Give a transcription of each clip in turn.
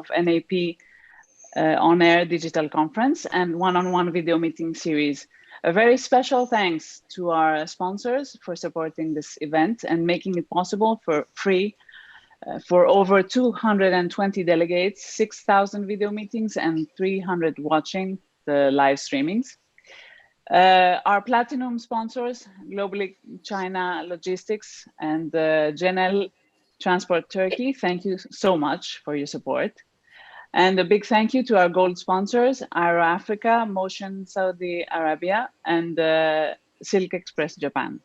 of NAP on-air digital conference and one-on-one video meeting series. A very special thanks to our sponsors for supporting this event and making it possible for free for over 220 delegates, 6,000 video meetings, and 300 watching the live streamings. Our platinum sponsors, GLOBELINK China Logistics and GENEL Transport Turkey, thank you so much for your support. And a big thank you to our gold sponsors, Aero Africa, Motion Saudi Arabia, and Silk Express Japan.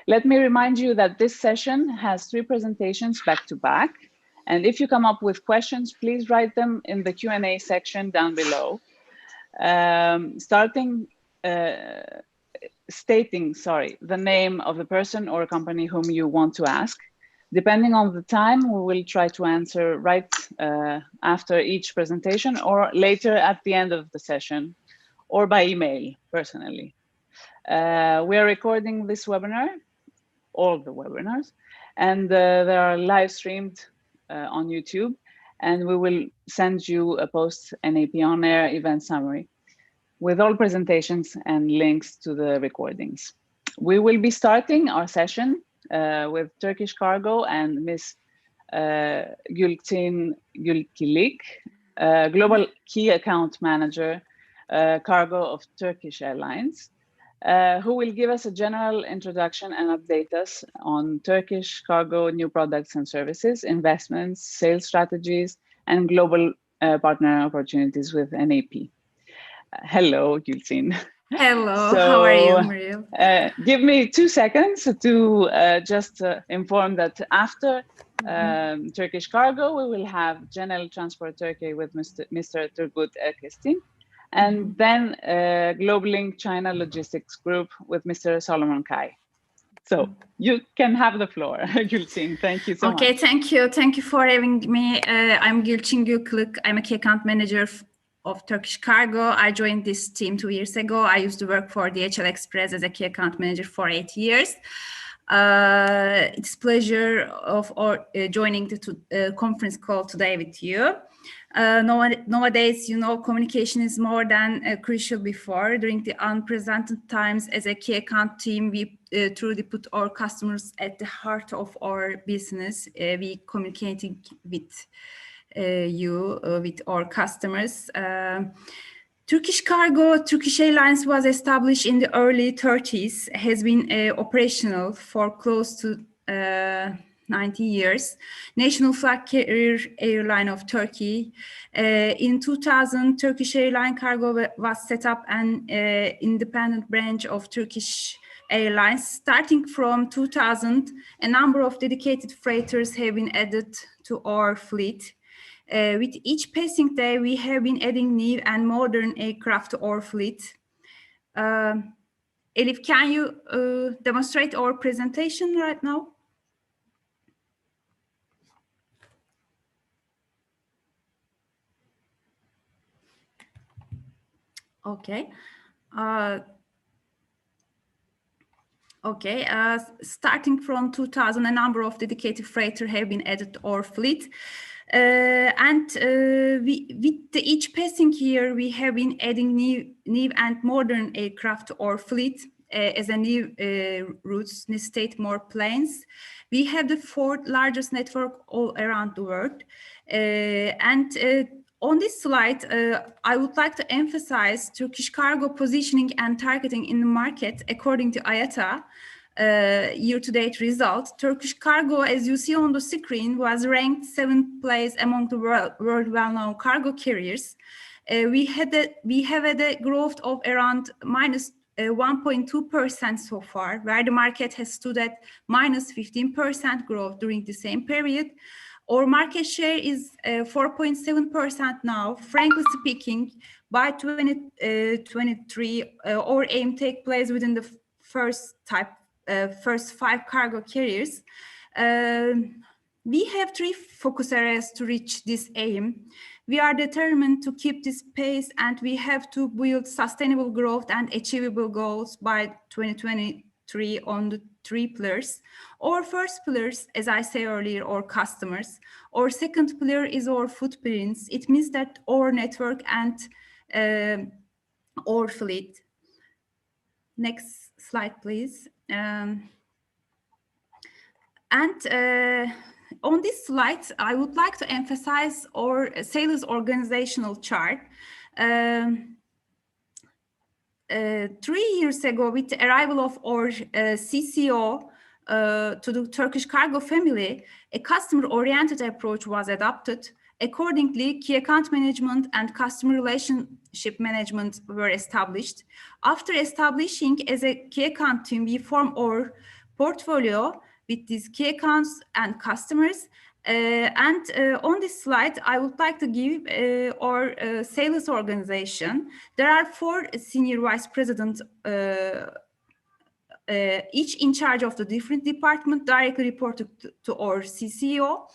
Let me remind you that this session has 3 presentations back to back. And if you come up with questions, please write them in the Q&A section down below. Stating the name of the person or company whom you want to ask. Depending on the time, we will try to answer right after each presentation or later at the end of the session or by email personally. We are recording this webinar, all the webinars, and they are live streamed on YouTube, and we will send you a post-NAP on-air event summary with all presentations and links to the recordings. We will be starting our session with Turkish Cargo and Ms. Gülçin Gülkilik, Global Key Account Manager, Cargo of Turkish Airlines, who will give us a general introduction and update us on Turkish Cargo new products and services, investments, sales strategies, and global partner opportunities with NAP. Hello, Gülçin. Hello, how are you, Mariel? Give me 2 seconds to just inform that after Turkish Cargo, we will have GENEL Transport Turkey with Mr. Turgut Erkestin, and then GLOBELINK China Logistics Group with Mr. Solomon Kai. So you can have the floor, Gülçin. Thank you so much. Okay, thank you. Thank you for having me. I'm Gülçin Gülkilik. I'm a key account manager of Turkish Cargo. I joined this team 2 years ago. I used to work for DHL Express as a key account manager for 8 years. It's a pleasure of joining the conference call today with you. Nowadays, you know, communication is more than crucial before. During the unprecedented times as a key account team, we truly put our customers at the heart of our business. We communicating with with our customers. Turkish Cargo, Turkish Airlines was established in the early 30s, has been operational for close to 90 years. National flag carrier airline of Turkey. In 2000, Turkish Airline Cargo was set up an independent branch of Turkish Airlines. Starting from 2000, a number of dedicated freighters have been added to our fleet. With each passing day, we have been adding new and modern aircraft to our fleet. Elif, can you demonstrate our presentation right now? Okay. Starting from 2000, a number of dedicated freighters have been added to our fleet. With each passing year, we have been adding new and modern aircraft to our fleet as a new routes necessitate more planes. We have the 4th largest network all around the world. On this slide, I would like to emphasize Turkish Cargo positioning and targeting in the market according to IATA. Year-to-date result. Turkish Cargo, as you see on the screen, was ranked 7th place among the world well-known cargo carriers. We have had a growth of around minus 1.2% so far, where the market has stood at minus 15% growth during the same period. Our market share is 4.7% now. Frankly speaking, by 2023, our aim take place within the first 5 cargo carriers. We have 3 focus areas to reach this aim. We are determined to keep this pace, and we have to build sustainable growth and achievable goals by 2023. three on the three pillars. Our first pillars, as I say earlier, our customers. Our second pillar is our footprints. It means that our network and our fleet. Next slide, please. On this slide, I would like to emphasize our sales organizational chart. 3 years ago, with the arrival of our CCO to the Turkish Cargo family, a customer-oriented approach was adopted. Accordingly, key account management and customer relationship management were established. After establishing as a key account team, we form our portfolio with these key accounts and customers. On this slide, I would like to give our sales organization. There are 4 senior vice presidents, each in charge of the different department, directly reported to our CCO.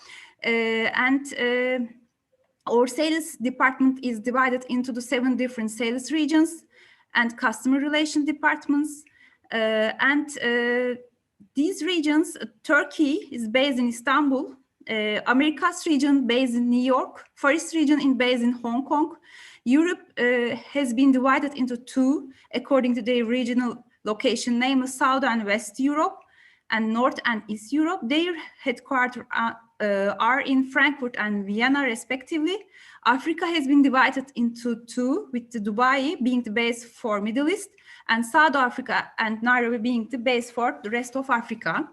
Our sales department is divided into the 7 different sales regions and customer relation departments. These regions, Turkey is based in Istanbul, Americas region based in New York, Far East region based in Hong Kong. Europe has been divided into 2 according to their regional location, namely South and West Europe and North and East Europe. Their headquarters are in Frankfurt and Vienna respectively. Africa has been divided into 2, with the Dubai being the base for Middle East and South Africa and Nairobi being the base for the rest of Africa.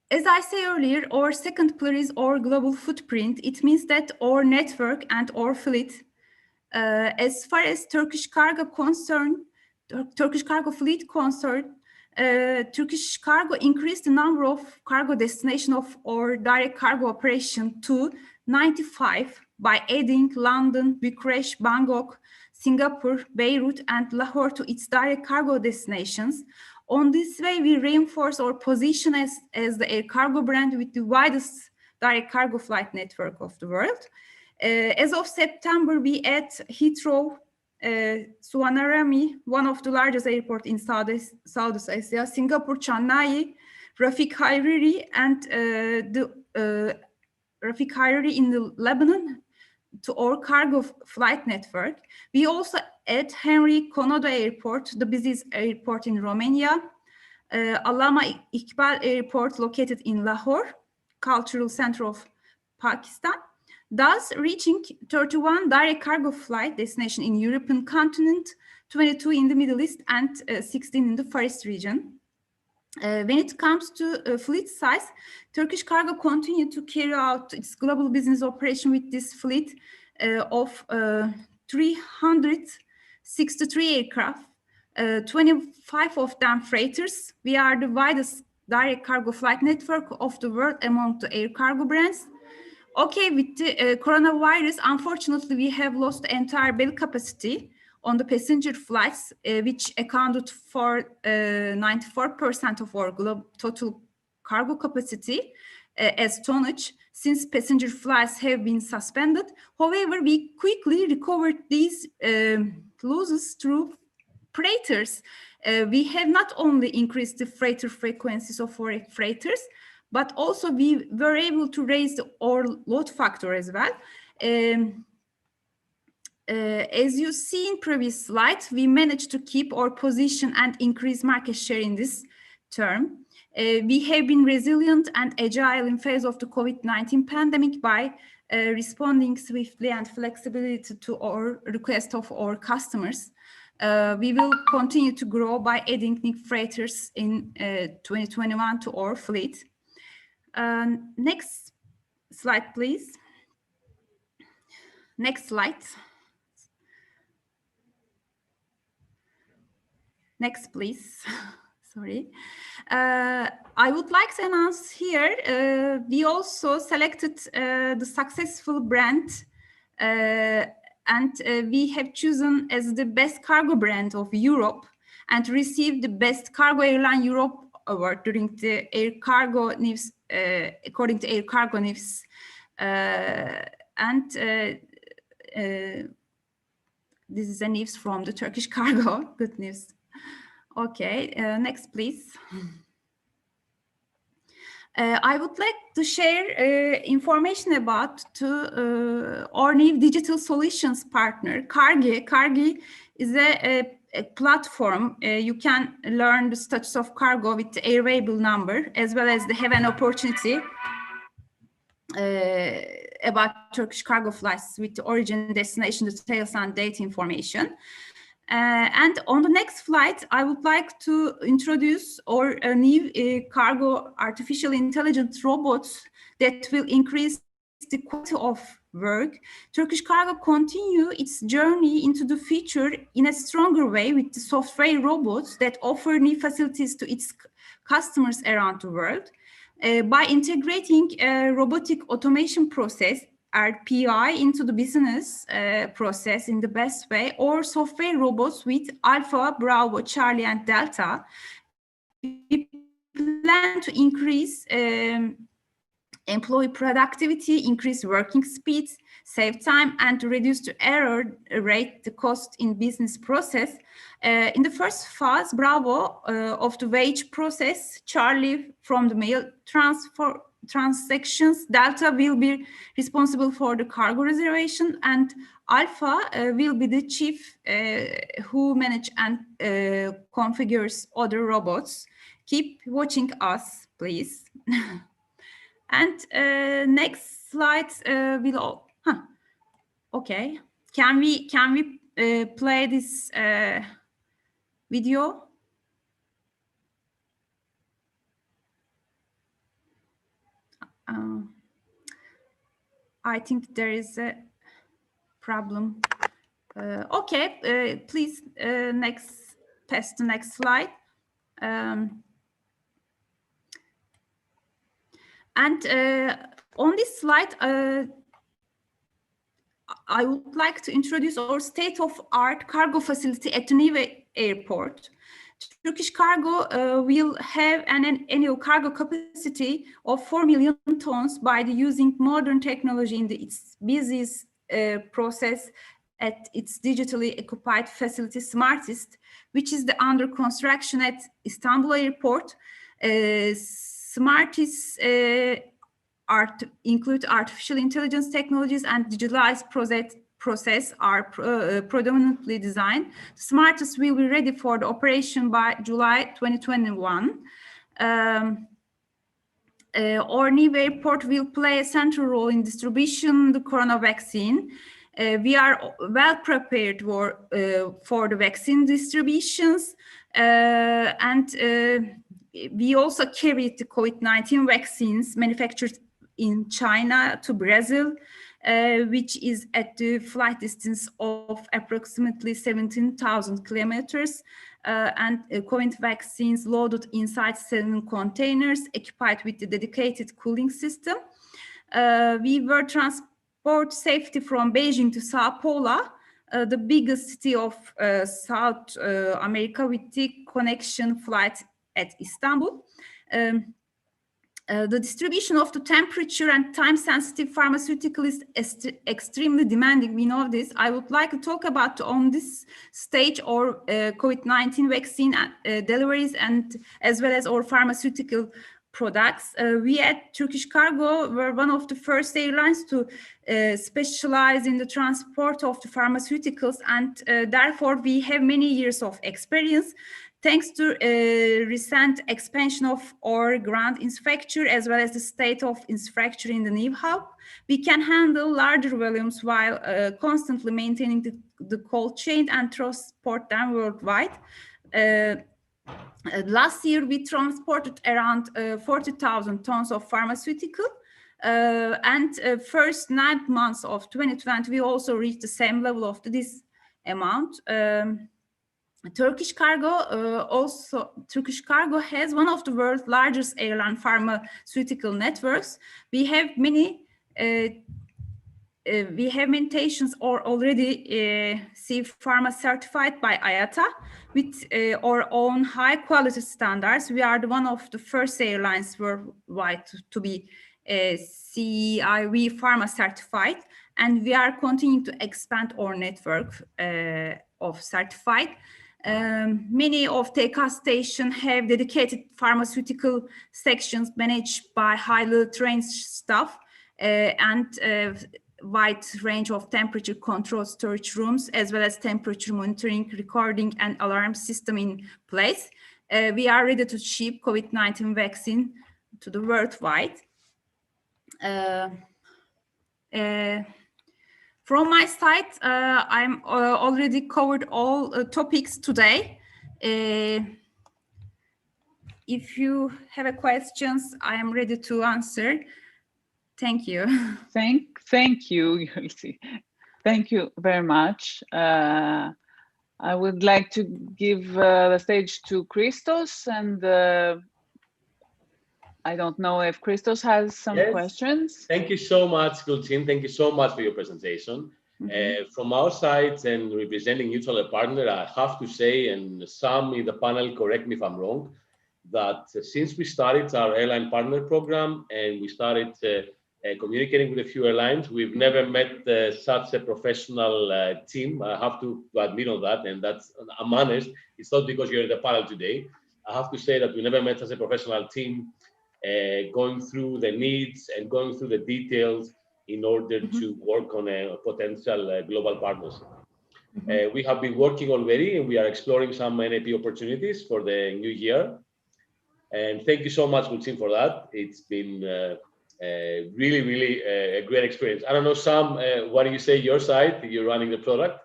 As I said earlier, our second pillar is our global footprint. It means that our network and our fleet, as far as Turkish Cargo concerned, Turkish Cargo fleet concerned, Turkish Cargo increased the number of cargo destinations of our direct cargo operation to 95 by adding London, Bucharest, Bangkok, Singapore, Beirut, and Lahore to its direct cargo destinations. On this way, we reinforce our position as the air cargo brand with the widest direct cargo flight network of the world. As of September, we add Heathrow, Suvarnabhumi, one of the largest airports in Southeast Asia, Singapore, Chennai, Rafik Hariri, and Rafik Hariri in the Lebanon to our cargo flight network. We also add Henry Conaud Airport, the busiest airport in Romania, Allama Iqbal Airport located in Lahore, cultural center of Pakistan, thus reaching 31 direct cargo flight destinations in European continent, 22 in the Middle East, and 16 in the Far East region. When it comes to fleet size, Turkish Cargo continued to carry out its global business operation with this fleet of 363 aircraft, 25 of them freighters. We are the widest direct cargo flight network of the world among the air cargo brands. Okay, with the coronavirus, unfortunately, we have lost the entire belly capacity on the passenger flights, which accounted for 94% of our total cargo capacity as tonnage, since passenger flights have been suspended. However, we quickly recovered these losses through freighters. We have not only increased the freighter frequencies of our freighters, but also we were able to raise our load factor as well. As you see in previous slide, we managed to keep our position and increase market share in this term. We have been resilient and agile in face of the COVID-19 pandemic by responding swiftly and flexibility to our request of our customers. We will continue to grow by adding new freighters in 2021 to our fleet. Next slide, please. Next slide. Next, please. Sorry. I would like to announce here, we also selected the successful brand and we have chosen as the best cargo brand of Europe and received the best cargo airline Europe award during the Air Cargo News, according to Air Cargo News. This is a news from the Turkish Cargo, good news. Okay, next, please. I would like to share information about our new digital solutions partner, Kargi. Kargi is a platform. You can learn the status of cargo with the airable number, as well as have an opportunity about Turkish cargo flights with the origin, destination details, and date information. And on the next slide, I would like to introduce our new cargo artificial intelligence robots that will increase the quality of work. Turkish Cargo continue its journey into the future in a stronger way with the software robots that offer new facilities to its customers around the world. By integrating a robotic automation process, RPI, into the business process in the best way, or software robots with Alpha, Bravo, Charlie, and Delta, we plan to increase employee productivity, increase working speeds, save time, and to reduce the error rate, the cost in business process. In the first phase, Bravo of the wage process, Charlie from the mail transactions, Delta will be responsible for the cargo reservation, and Alpha will be the chief who manage and configures other robots. Keep watching us, please. And next slide will. Okay, can we play this video? I think there is a problem. Okay, please pass the next slide. And on this slide, I would like to introduce our state-of-art cargo facility at the new airport. Turkish Cargo will have an annual cargo capacity of 4 million tons by using modern technology in its business process at its digitally occupied facility, Smartest, which is under construction at Istanbul Airport. Smartest include artificial intelligence technologies and digitalized process are predominantly designed. Smartest will be ready for the operation by July 2021. Our new airport will play a central role in distribution the corona vaccine. We are well prepared for the vaccine distributions, and we also carried the COVID-19 vaccines manufactured in China to Brazil, which is at the flight distance of approximately 17,000 kilometers, and COVID vaccines loaded inside 7 containers equipped with the dedicated cooling system. We were transport safety from Beijing to Sao Paulo, the biggest city of South America, with the connection flight at Istanbul. The distribution of the temperature and time-sensitive pharmaceutical is extremely demanding. We know this. I would like to talk about on this stage our COVID-19 vaccine deliveries, and as well as our pharmaceutical products. We at Turkish Cargo were one of the first airlines to specialize in the transport of the pharmaceuticals, and therefore we have many years of experience. Thanks to recent expansion of our ground infrastructure as well as the state of infrastructure in the new hub, we can handle larger volumes while constantly maintaining the cold chain and transport them worldwide. Last year, we transported around 40,000 tons of pharmaceutical, and first 9 months of 2020, we also reached the same level of this amount. Turkish Cargo has one of the world's largest airline pharmaceutical networks. We have many stations already C-Pharma certified by IATA with our own high quality standards. We are one of the first airlines worldwide to be CEIV Pharma certified, and we are continuing to expand our network of certified. Many of TK stations have dedicated pharmaceutical sections managed by highly trained staff and wide range of temperature control storage rooms, as well as temperature monitoring, recording, and alarm system in place. We are ready to ship COVID-19 vaccine to the worldwide. From my side, I'm already covered all topics today. If you have questions, I am ready to answer. Thank you. Thank you, Gülçin. Thank you very much. I would like to give the stage to Christos, and I don't know if Christos has some questions. Thank you so much, Gülçin. Thank you so much for your presentation. From our side and representing Neutral Partner, I have to say, and some in the panel, correct me if I'm wrong, that since we started our airline partner program and we started communicating with a few airlines, we've never met such a professional team. I have to admit on that, and that's, I'm honest, it's not because you're in the panel today. I have to say that we never met such a professional team going through the needs and going through the details in order to work on a potential global partnership. We have been working already, and we are exploring some NAP opportunities for the new year. And thank you so much, Gülçin, for that. It's been really, really a great experience. I don't know, Sam, what do you say your side? You're running the product.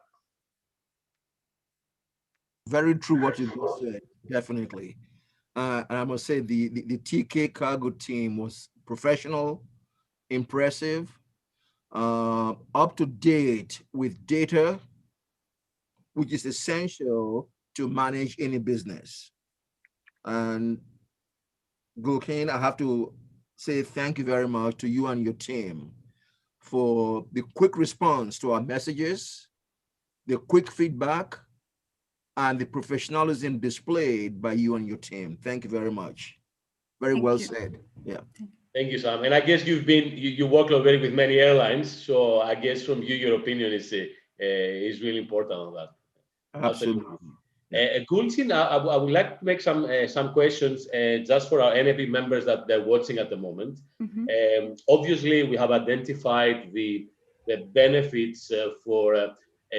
Very true what you just said, definitely. And I must say the TK Cargo team was professional, impressive, up to date with data, which is essential to manage any business. And Gülçin, I have to say thank you very much to you and your team for the quick response to our messages, the quick feedback, and the professionalism displayed by you and your team. Thank you very much. Very well said. Yeah. Thank you, Sam. And I guess you work already with many airlines, so I guess from you, your opinion is really important on that. Absolutely. Gülçin, I would like to make some questions just for our NAP members that they're watching at the moment. Obviously, we have identified the benefits for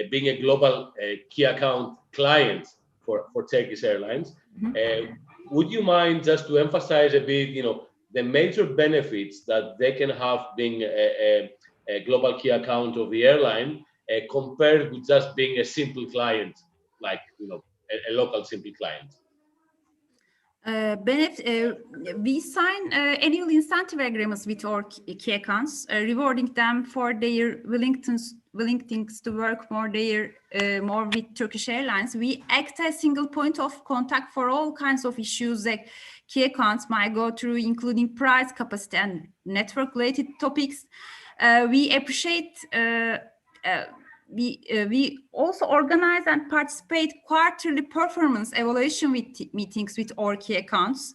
being a global key account client for Turkish Airlines. Would you mind just to emphasize a bit, the major benefits that they can have being a global key account of the airline compared with just being a simple client, like a local simple client? We sign annual incentive agreements with our key accounts, rewarding them for their willingness to work more with Turkish Airlines. We act as a single point of contact for all kinds of issues that key accounts might go through, including price, capacity, and network-related topics. We appreciate. We also organize and participate quarterly performance evaluation meetings with our key accounts.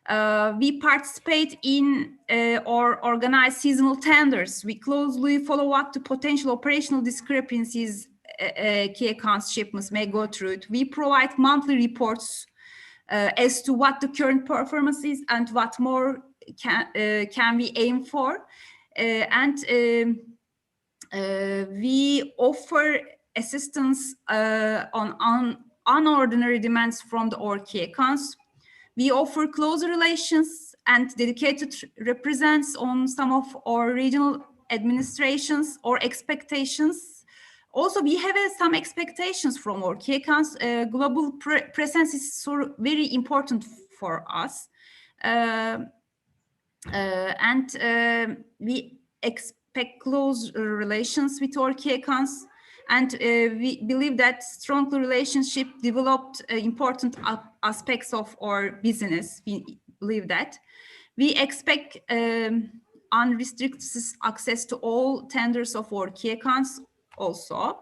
We participate in or organize seasonal tenders. We closely follow up to potential operational discrepancies key accounts shipments may go through it. We provide monthly reports as to what the current performance is and what more can we aim for. We offer assistance on unordinary demands from our key accounts. We offer closer relations and dedicated represents on some of our regional administrations or expectations. Also, we have some expectations from our key accounts. Global presence is very important for us. We expect close relations with our key accounts, and we believe that strong relationship developed important aspects of our business. We believe that we expect unrestricted access to all tenders of our key accounts also.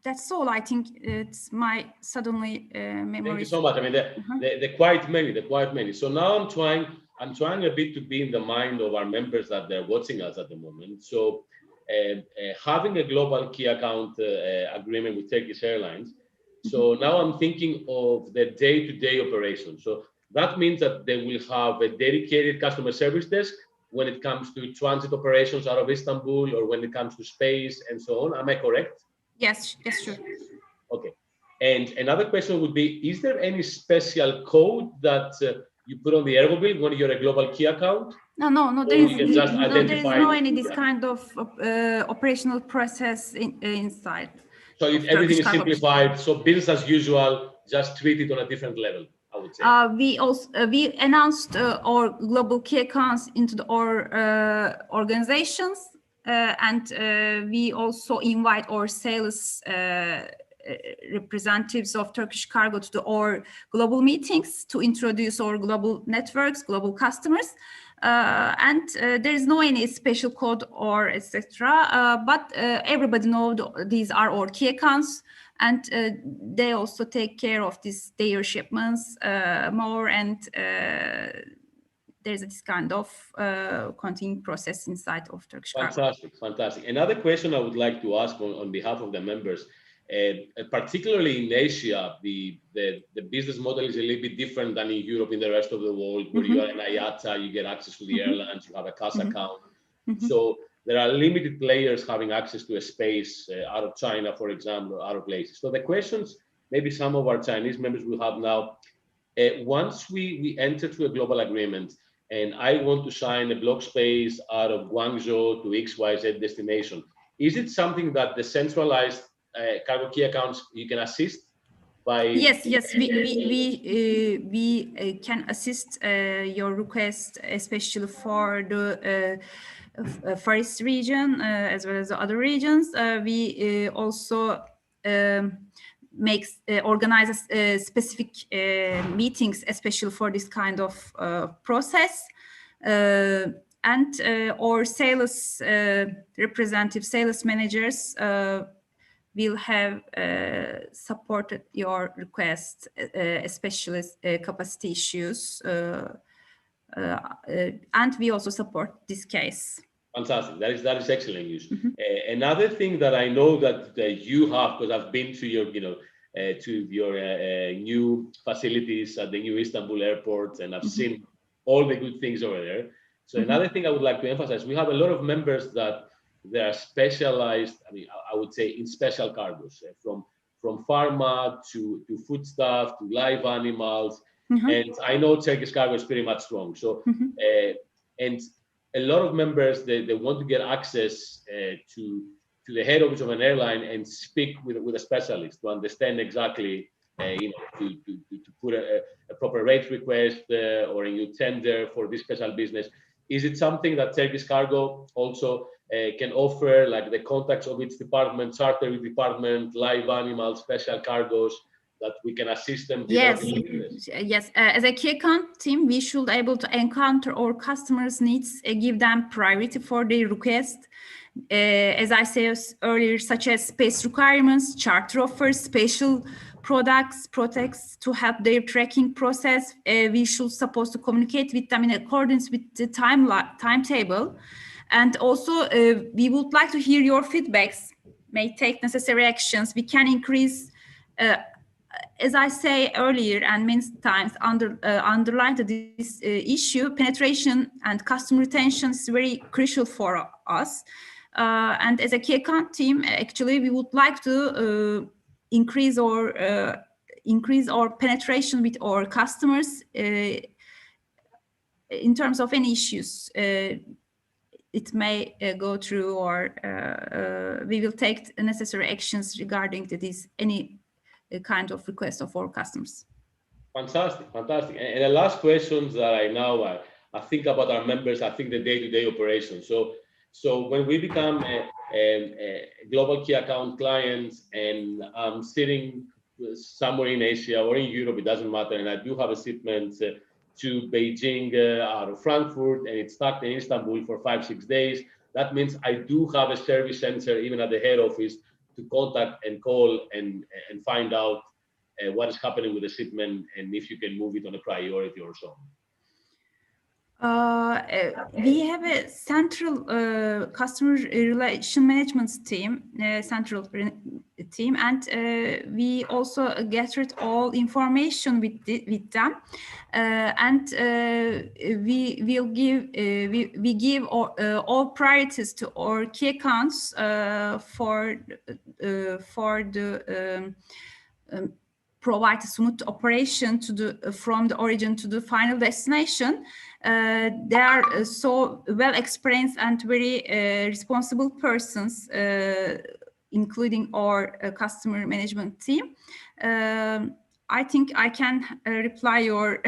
That's all. I think it's my suddenly memory. Thank you so much. I mean, the quite many. So now I'm trying a bit to be in the mind of our members that they're watching us at the moment. So having a global key account agreement with Turkish Airlines. So now I'm thinking of the day-to-day operation. So that means that they will have a dedicated customer service desk when it comes to transit operations out of Istanbul, or when it comes to space and so on. Am I correct? Yes, yes, sure. Okay. And another question would be, is there any special code that you put on the ergo bill when you're a global key account? No. There Or is you can just identify no any this yeah. kind of operational process inside. So Of everything Turkish is cargo. simplified. So business as usual, just treat it on a different level, I would say. We also we announced our global key accounts into our organizations, and we also invite our sales representatives of Turkish Cargo to our global meetings to introduce our global networks, global customers. And there is no any special code or etc. But everybody knows these are our key accounts, and they also take care of their shipments more, and there's this kind of continuing process inside of Turkish Cargo. Fantastic. Another question I would like to ask on behalf of the members, particularly in Asia, the business model is a little bit different than in Europe, in the rest of the world, where you are an IATA, you get access to the airlines, you have a CAS account. So there are limited players having access to a space out of China, for example, other places. So the questions maybe some of our Chinese members will have now, once we enter to a global agreement, and I want to sign a block space out of Guangzhou to XYZ destination, is it something that the centralized cargo key accounts you can assist by? Yes, we can assist your request, especially for the Far East region as well as the other regions. We also organize specific meetings, especially for this kind of process. And our sales representative, sales managers will have supported your request, especially capacity issues. And we also support this case. Fantastic. That is excellent news. Another thing that I know that you have, because I've been to your, to your new facilities at the new Istanbul airport, and I've seen all the good things over there. So another thing I would like to emphasize, we have a lot of members that they are specialized, I would say, in special cargoes, from pharma to foodstuff to live animals. And I know Turkish cargo is pretty much strong. So, and a lot of members, they want to get access to the head office of an airline and speak with a specialist to understand exactly, to put a proper rate request or a new tender for this special business. Is it something that Turkish Cargo also can offer, like the contacts of its department, charter department, live animals, special cargoes, that we can assist them? Yes. As a key account team, we should able to encounter our customers' needs, give them priority for their request. As I said earlier, such as space requirements, charter offers, special products to help their tracking process. We should supposed to communicate with them in accordance with the timetable. And also, we would like to hear your feedbacks, may take necessary actions. We can increase, as I say earlier, and many times underline this issue, penetration and customer retention is very crucial for us. And as a key account team, actually, we would like to increase our penetration with our customers in terms of any issues it may go through, or we will take necessary actions regarding this any kind of request of our customers. Fantastic. And the last questions that I think about our members, I think the day-to-day operations. So when we become a global key account client, and I'm sitting somewhere in Asia or in Europe, it doesn't matter, and I do have a shipment to Beijing out of Frankfurt, and it's stuck in Istanbul for 5-6 days, that means I do have a service center even at the head office to contact and call and find out what is happening with the shipment, and if you can move it on a priority or so. We have a central customer relation management team, central team, and we also gathered all information with them, and we will give we give all priorities to our key accounts for the provide a smooth operation to the from the origin to the final destination. They are so well experienced and very responsible persons, including our customer management team. I think I can reply your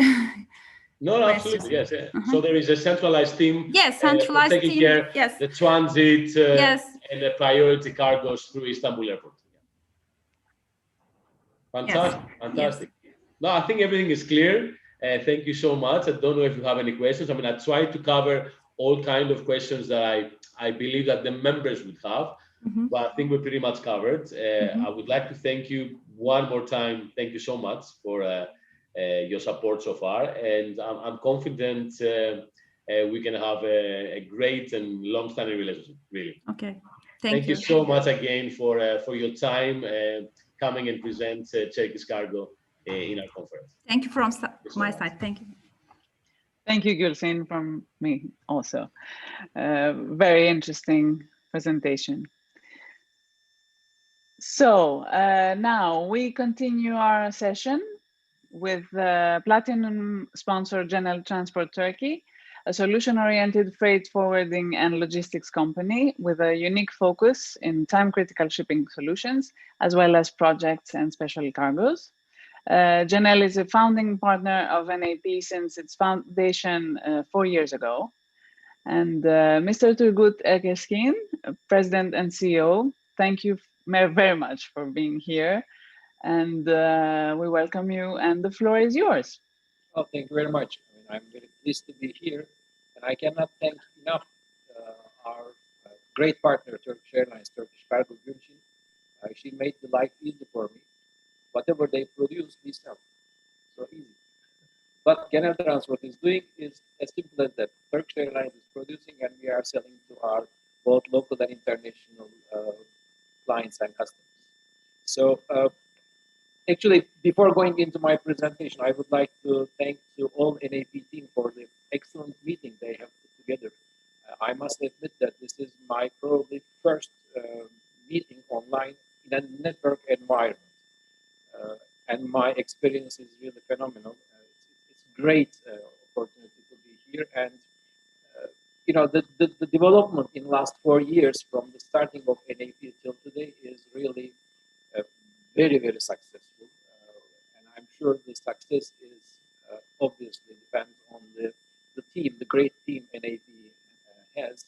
No, questions. absolutely, yes. So there is a centralized team, Yes, centralized taking team. care Yes, the transit yes. and the priority cargoes through Istanbul Airport. Fantastic, Yes. fantastic. No, I think everything is clear. Thank you so much. I don't know if you have any questions. I mean, I tried to cover all kind of questions that I believe that the members would have, but I think we're pretty much covered. I would like to thank you one more time. Thank you so much for your support so far, and I'm confident we can have a great and long-standing relationship. Really. Okay. Thank you so much again for your time coming and present Turkish Cargo in our conference. Thank you from my side. Thank you. Thank you, Gülsin, from me also. Very interesting presentation. So now we continue our session with Platinum sponsor GENEL Transport Turkey, a solution-oriented freight forwarding and logistics company with a unique focus in time-critical shipping solutions, as well as projects and special cargoes. GENEL is a founding partner of NAP since its foundation 4 years ago. And Mr. Turgut Erkeskin, President and CEO, thank you very much for being here. And we welcome you, and the floor is yours. Oh, thank you very much. I mean, I'm very pleased to be here, and I cannot thank enough our great partner, Turkish Airlines, Turkish Cargo Gülçin. She made the life easy for me. Whatever they produce, we sell. So easy. What GENEL Transport is doing is as simple as that. Turkish Airlines is producing, and we are selling to our both local and international clients and customers. So actually, before going into my presentation, I would like to thank to all NAP team for the excellent meeting they have put together. I must admit that this is my probably first meeting online in a network environment. And my experience is really phenomenal. It's a great opportunity to be here. And, you know, the development in the last 4 years from the starting of NAP till today is really very, very successful. And I'm sure the success is obviously depends on the team, the great team NAP has.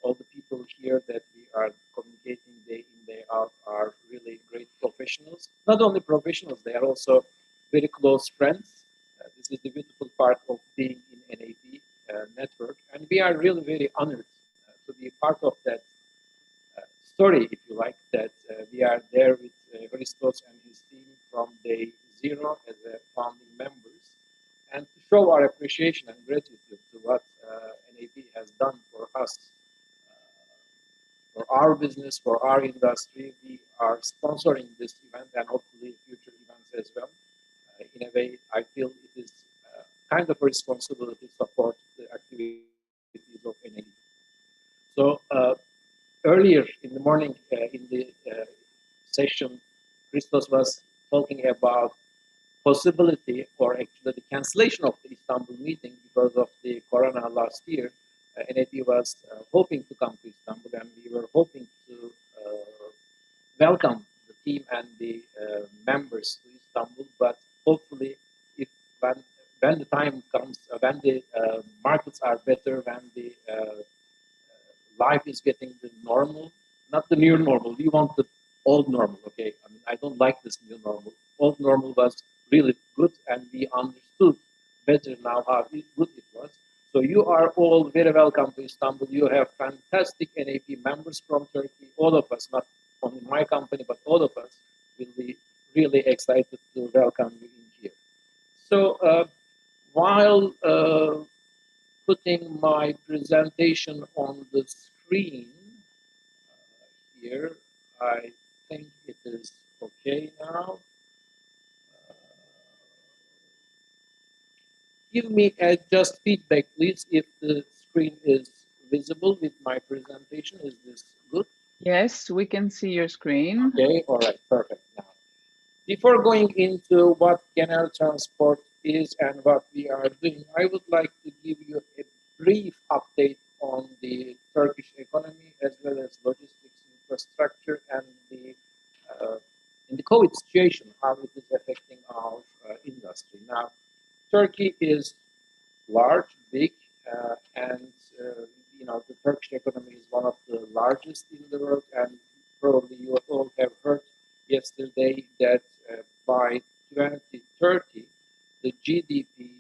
All the people here that we are communicating day in, day out are really great professionals. Not only professionals, they are also very close friends. This is the beautiful part of being in NAP network. And we are really very honored to be part of that story, if you like, that we are there with Christos and his team from day zero as a founding members, and to show our appreciation and gratitude to what NAP has done for us, for our business, for our industry. We are sponsoring this event and hopefully future events as well. In a way, I feel it is kind of a responsibility to support the activities of NAP. So earlier in the morning, in the session, Christos was talking about possibility or actually the cancellation of the Istanbul meeting because of the corona last year. NAP was hoping to come to Istanbul, and we were hoping to welcome the team and the members to Istanbul. But hopefully, if when the time comes, when the markets are better, when the life is getting the normal, not the new normal. We want the old normal, okay? I mean, I don't like this new normal. Old normal was really good, and we understood better now how good it was. So you are all very welcome to Istanbul. You have fantastic NAP members from Turkey. All of us, not only my company, but all of us will be really excited to welcome you in here. So while putting my presentation on the screen here. I think it is okay now. Give me just feedback, please, if the screen is visible with my presentation. Is this good? Yes, we can see your screen. Okay, all right, perfect. Now, before going into what GENEL Transport is and what we are doing, I would like to give you a brief update on the Turkish economy as well as logistics infrastructure and the in the COVID situation, how it is affecting our industry. Now, Turkey is large, big, and you know the Turkish economy is one of the largest in the world, and probably you all have heard yesterday that by 2030 the GDP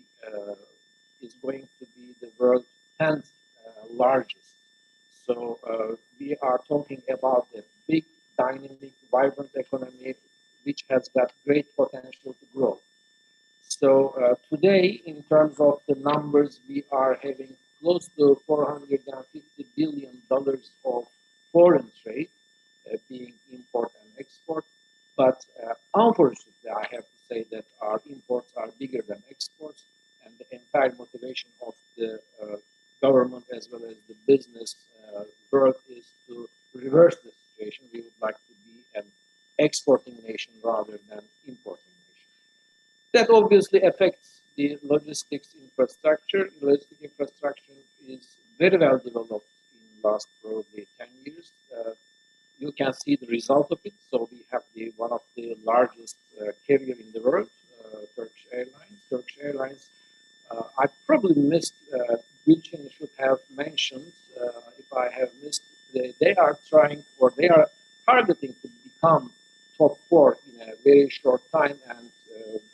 is going to be the world's 10th largest. So we are talking about a big, dynamic, vibrant economy which has got great potential to grow. So today, in terms of the numbers, we are having close to $450 billion of foreign trade, being import and export. But unfortunately, I have to say that our imports are bigger than exports, and the entire motivation of the government as well as the business world is to reverse the situation. We would like to be an exporting nation rather than importing nation. That obviously affects the logistics infrastructure. Logistic infrastructure is very well developed in the last probably 10 years. You can see the result of it. So we have one of the largest carrier in the world, Turkish Airlines. Turkish Airlines, I probably missed, Gülçin should have mentioned, if I have missed, they are trying or they are targeting to become top four in a very short time, and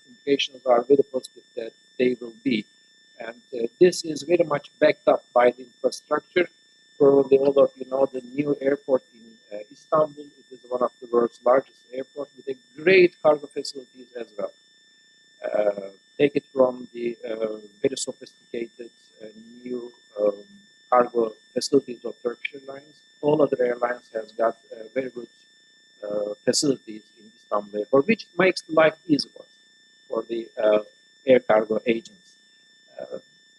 indications are very positive that they will be. And this is very much backed up by the infrastructure. Probably all of you know the new airport in Istanbul. It is one of the world's largest airports with a great cargo facilities as well. Take it from the very sophisticated new cargo facilities of Turkish Airlines. All other airlines has got very good facilities in Istanbul Airport, which makes life easier for the air cargo agents.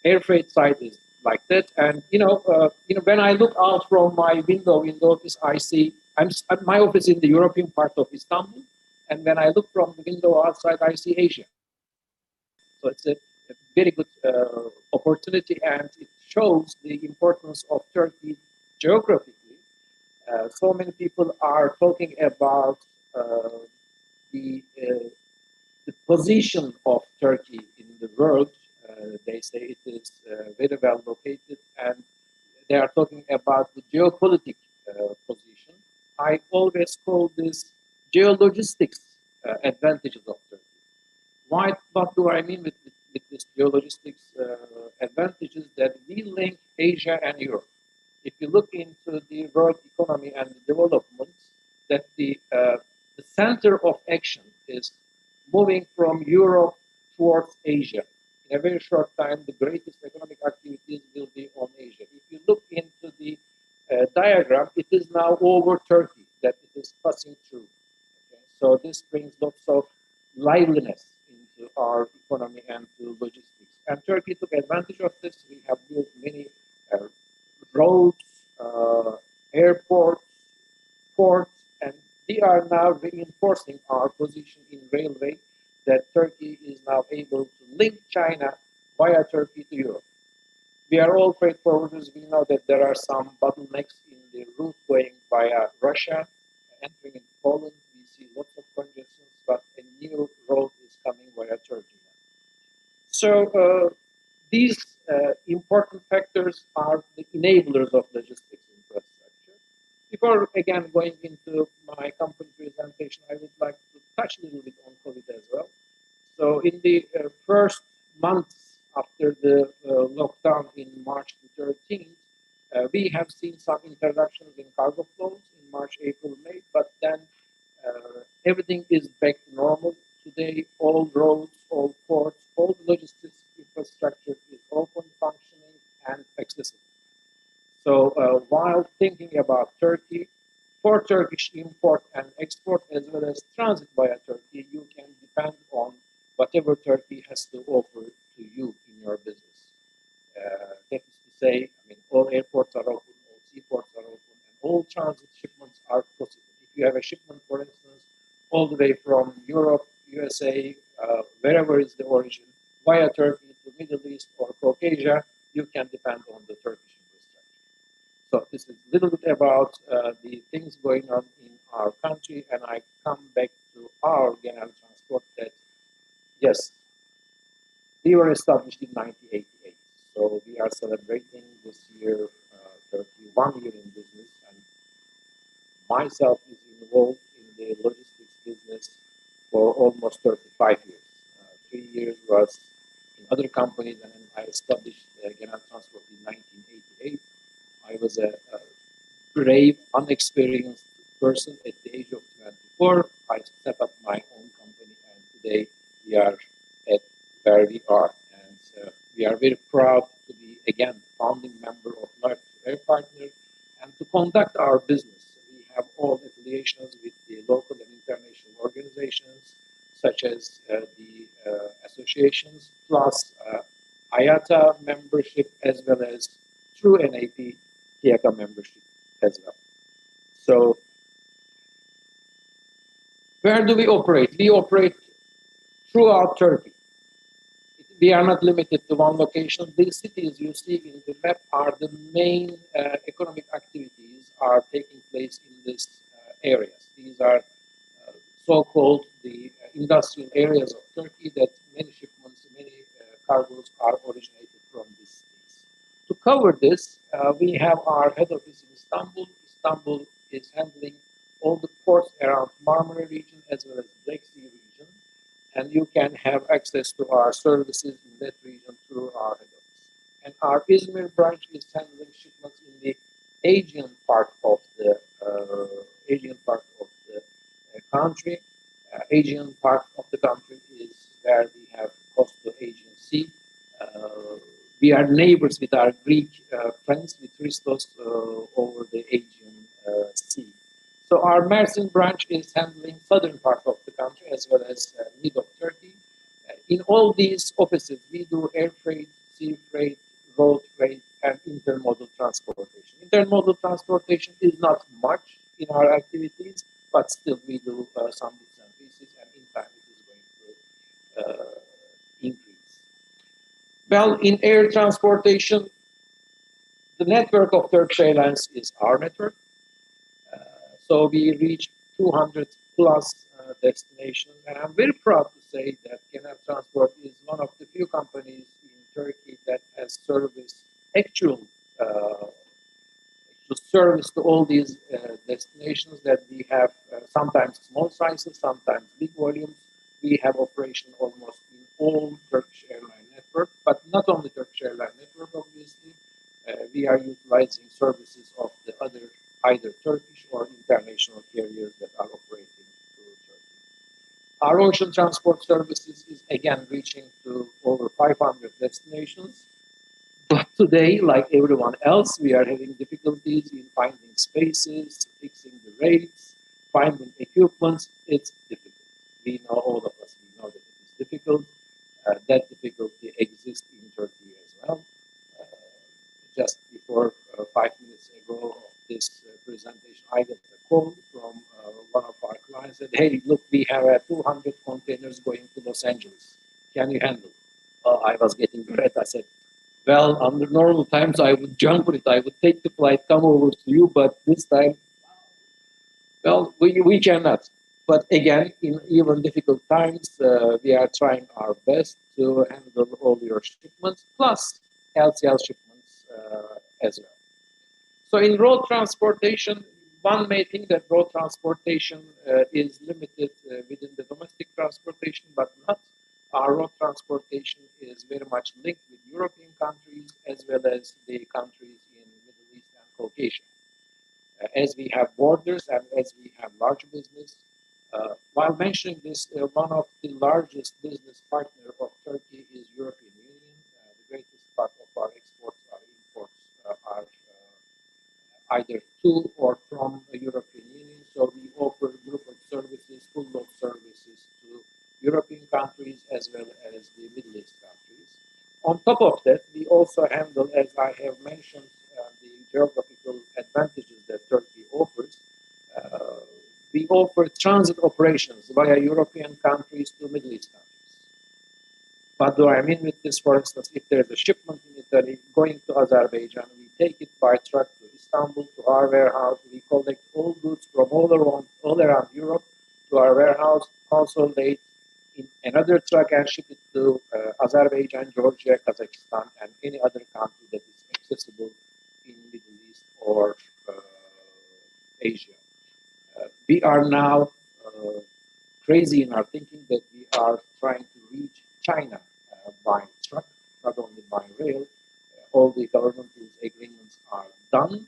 Air freight side is like that, and when I look out from my window in the office, I see my office in the European part of Istanbul, and when I look from the window outside, I see Asia. So it's a very good opportunity, and it shows the importance of Turkey geographically. So many people are talking about the position of Turkey in the world. They say it is very well located, and they are talking about the geopolitical position. I always call this geologistics advantages of Turkey. What do I mean with this geologistics advantages? That we link Asia and Europe. If you look into the world economy and the development, that the center of action is moving from Europe towards Asia. In a very short time, the greatest economic activities will be on Asia. If you look into the diagram, it is now over Turkey that it is passing through. Okay? So this brings lots of liveliness into our economy and to logistics. And Turkey took advantage of this. We have built many roads, airports, ports, and we are now reinforcing our position in railway, that Turkey is now able to link China via Turkey to Europe. We are all freight forwarders. We know that there are some bottlenecks in the route going via Russia, entering into Poland. We see lots of congestions, but a new road is coming via Turkey. So these important factors are the enablers of logistics infrastructure. Before again going into my company presentation, I would like to touch a little bit on COVID as well. So in the first months after the lockdown in March the 13th, we have seen some interruptions in cargo flows in March, April, May, but then everything is back to normal. Today, all roads, all ports, all the logistics infrastructure is open, functioning, accessible. So while thinking about Turkey, for Turkish import and export as well as transit via Turkey, you can depend on whatever Turkey has to offer to you in your business. That is to say, I mean, all airports are open, all seaports are open, and all transit shipments are possible. If you have a shipment, for instance, all the way from Europe, USA, wherever is the origin, via Turkey to Middle East or Caucasia, you can depend on the Turkish infrastructure. So this is a little bit about the things going on in our country, and I come back to our GENEL Transport that, yes, we were established in 1988. So we are celebrating this year 31 year in business, and myself is involved in the logistics business for almost 35 years. 3 years was in other companies, and then I established GENEL Transport in 1988. I was a brave, unexperienced person at the age of 24. I set up my own company, and today we are at where we are. And we are very proud to be, again, founding member of Life to Air Partner and to conduct our business. We have all affiliations with the local and international organizations, such as the associations, plus IATA membership, as well as through NAP, TIACA membership as well. So where do we operate? We operate throughout Turkey. We are not limited to one location. These cities you see in the map are the main economic activities are taking place in these areas. These are so-called the industrial areas of Turkey that many shipments, many cargoes are originated from these cities. To cover this, we have our head office in Istanbul. Istanbul is handling all the ports around Marmara region as well as Black Sea region, and you can have access to our services in that region through our head office. And our Izmir branch is handling shipments in the Aegean part of the country. Aegean part of the country is where we have coast to Aegean Sea. We are neighbors with our Greek friends, with Christos, over the Aegean Sea. So our Mersin branch is handling southern part of the country as well as mid of Turkey. In all these offices, we do air freight, sea freight, road freight, and intermodal transportation. Intermodal transportation is not much in our activities, but still we do some bits and pieces, and in time it is going to increase. Well, in air transportation, the network of Turkish Airlines is our network. So we reach 200 plus destinations, and I'm very proud to say that GENEL Transport is one of the few companies in Turkey that has actual service to all these destinations that we have, sometimes small sizes, sometimes big volumes. We have operation almost in all Turkish airline network, but not only Turkish airline network, obviously. We are utilizing services of the other, either Turkish or international carriers that are operating through Turkey. Our ocean transport services is again reaching to over 500 destinations. But today, like everyone else, we are having difficulties in finding spaces, fixing the rates, finding equipment. It's difficult. We know, all of us, we know that it is difficult. That difficulty exists in Turkey as well. Just before 5 minutes ago of this presentation, I got a call from one of our clients that, hey, look, we have 200 containers going to Los Angeles. Can you handle it? I was getting red. I said, well, under normal times, I would jump on it. I would take the flight, come over to you, but this time, well, we cannot. But again, in even difficult times, we are trying our best to handle all your shipments, plus LCL shipments as well. So in road transportation, one may think that road transportation is limited within the domestic transportation, but not. Our road transportation is very much linked with European countries as well as the countries in Middle East and Caucasia. As we have borders and as we have large business, while mentioning this, one of the largest business partner of Turkey is European Union. The greatest part of our exports are imports are either to or from the European Union. So we offer group of services, full load services to European countries as well as the Middle East countries. On top of that, we also handle, as I have mentioned, the geographical advantages that Turkey offers. We offer transit operations via European countries to Middle East countries. What do I mean with this? For instance, if there's a shipment in Italy going to Azerbaijan, we take it by truck to Istanbul to our warehouse. We collect all goods from all around Europe to our warehouse, also laid in another truck and ship it to Azerbaijan, Georgia, Kazakhstan, and any other country that is accessible in Middle East or Asia. We are now crazy in our thinking that we are trying to reach China by truck, not only by rail. All the governmental agreements are done,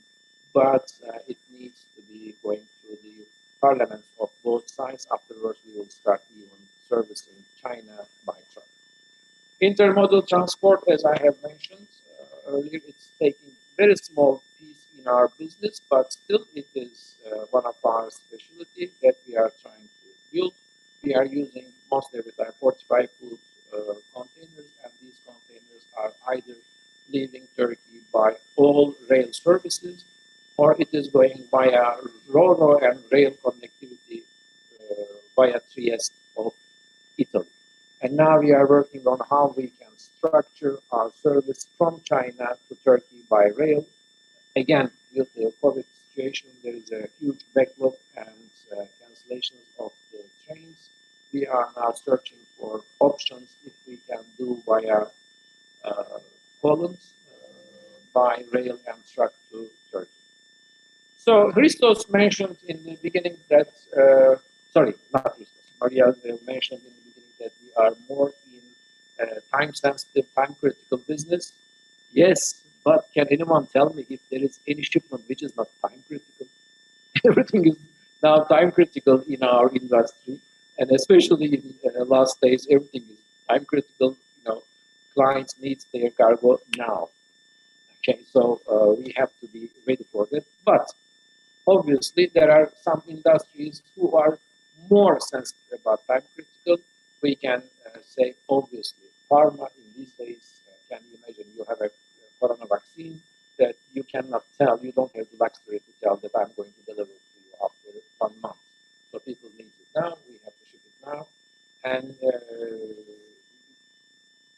but it needs to be going through the parliaments of both sides. Afterwards, we will start even servicing China by truck. Intermodal transport, as I have mentioned earlier, it's taking very small piece in our business, but still it is one of our specialty that we are trying to build. We are using most of the time 45-foot containers, and these containers are either leaving Turkey by all rail services, or it is going via Ro-Ro and rail connectivity via Trieste of Italy. And now we are working on how we can structure our service from China to Turkey by rail. Again, with the COVID situation, there is a huge backlog and cancellations of the trains. We are now searching for options if we can do via Poland by rail and truck to Turkey. So Christos mentioned in the beginning that, sorry, not Christos, Maria mentioned in the beginning that we are more in time-sensitive, time-critical business. Yes, but can anyone tell me if there is any shipment which is not time-critical? Everything is now time-critical in our industry, and especially in last days, everything is time-critical. You know, clients need their cargo now. Okay, so we have to be ready for that. But obviously, there are some industries who are more sensitive about time critical. We can say, obviously, pharma in these days, can you imagine you have a corona vaccine that you cannot tell, you don't have the luxury to tell that I'm going to deliver to you after 1 month. So people need it now, we have to ship it now. And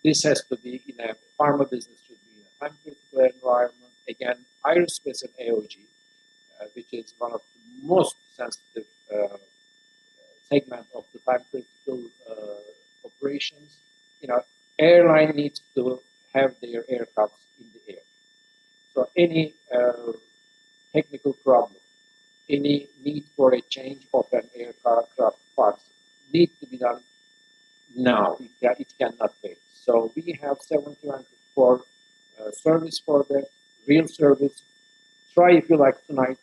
this has to be in a pharma business, should be in a time critical environment. Again, aerospace and AOG, which is one of the most sensitive segment of the time critical operations. You know, airline needs to have their aircrafts in the air. So any technical problem, any need for a change of an aircraft parts need to be done now. It cannot wait. So we have 724 service for that, real service. Try if you like tonight,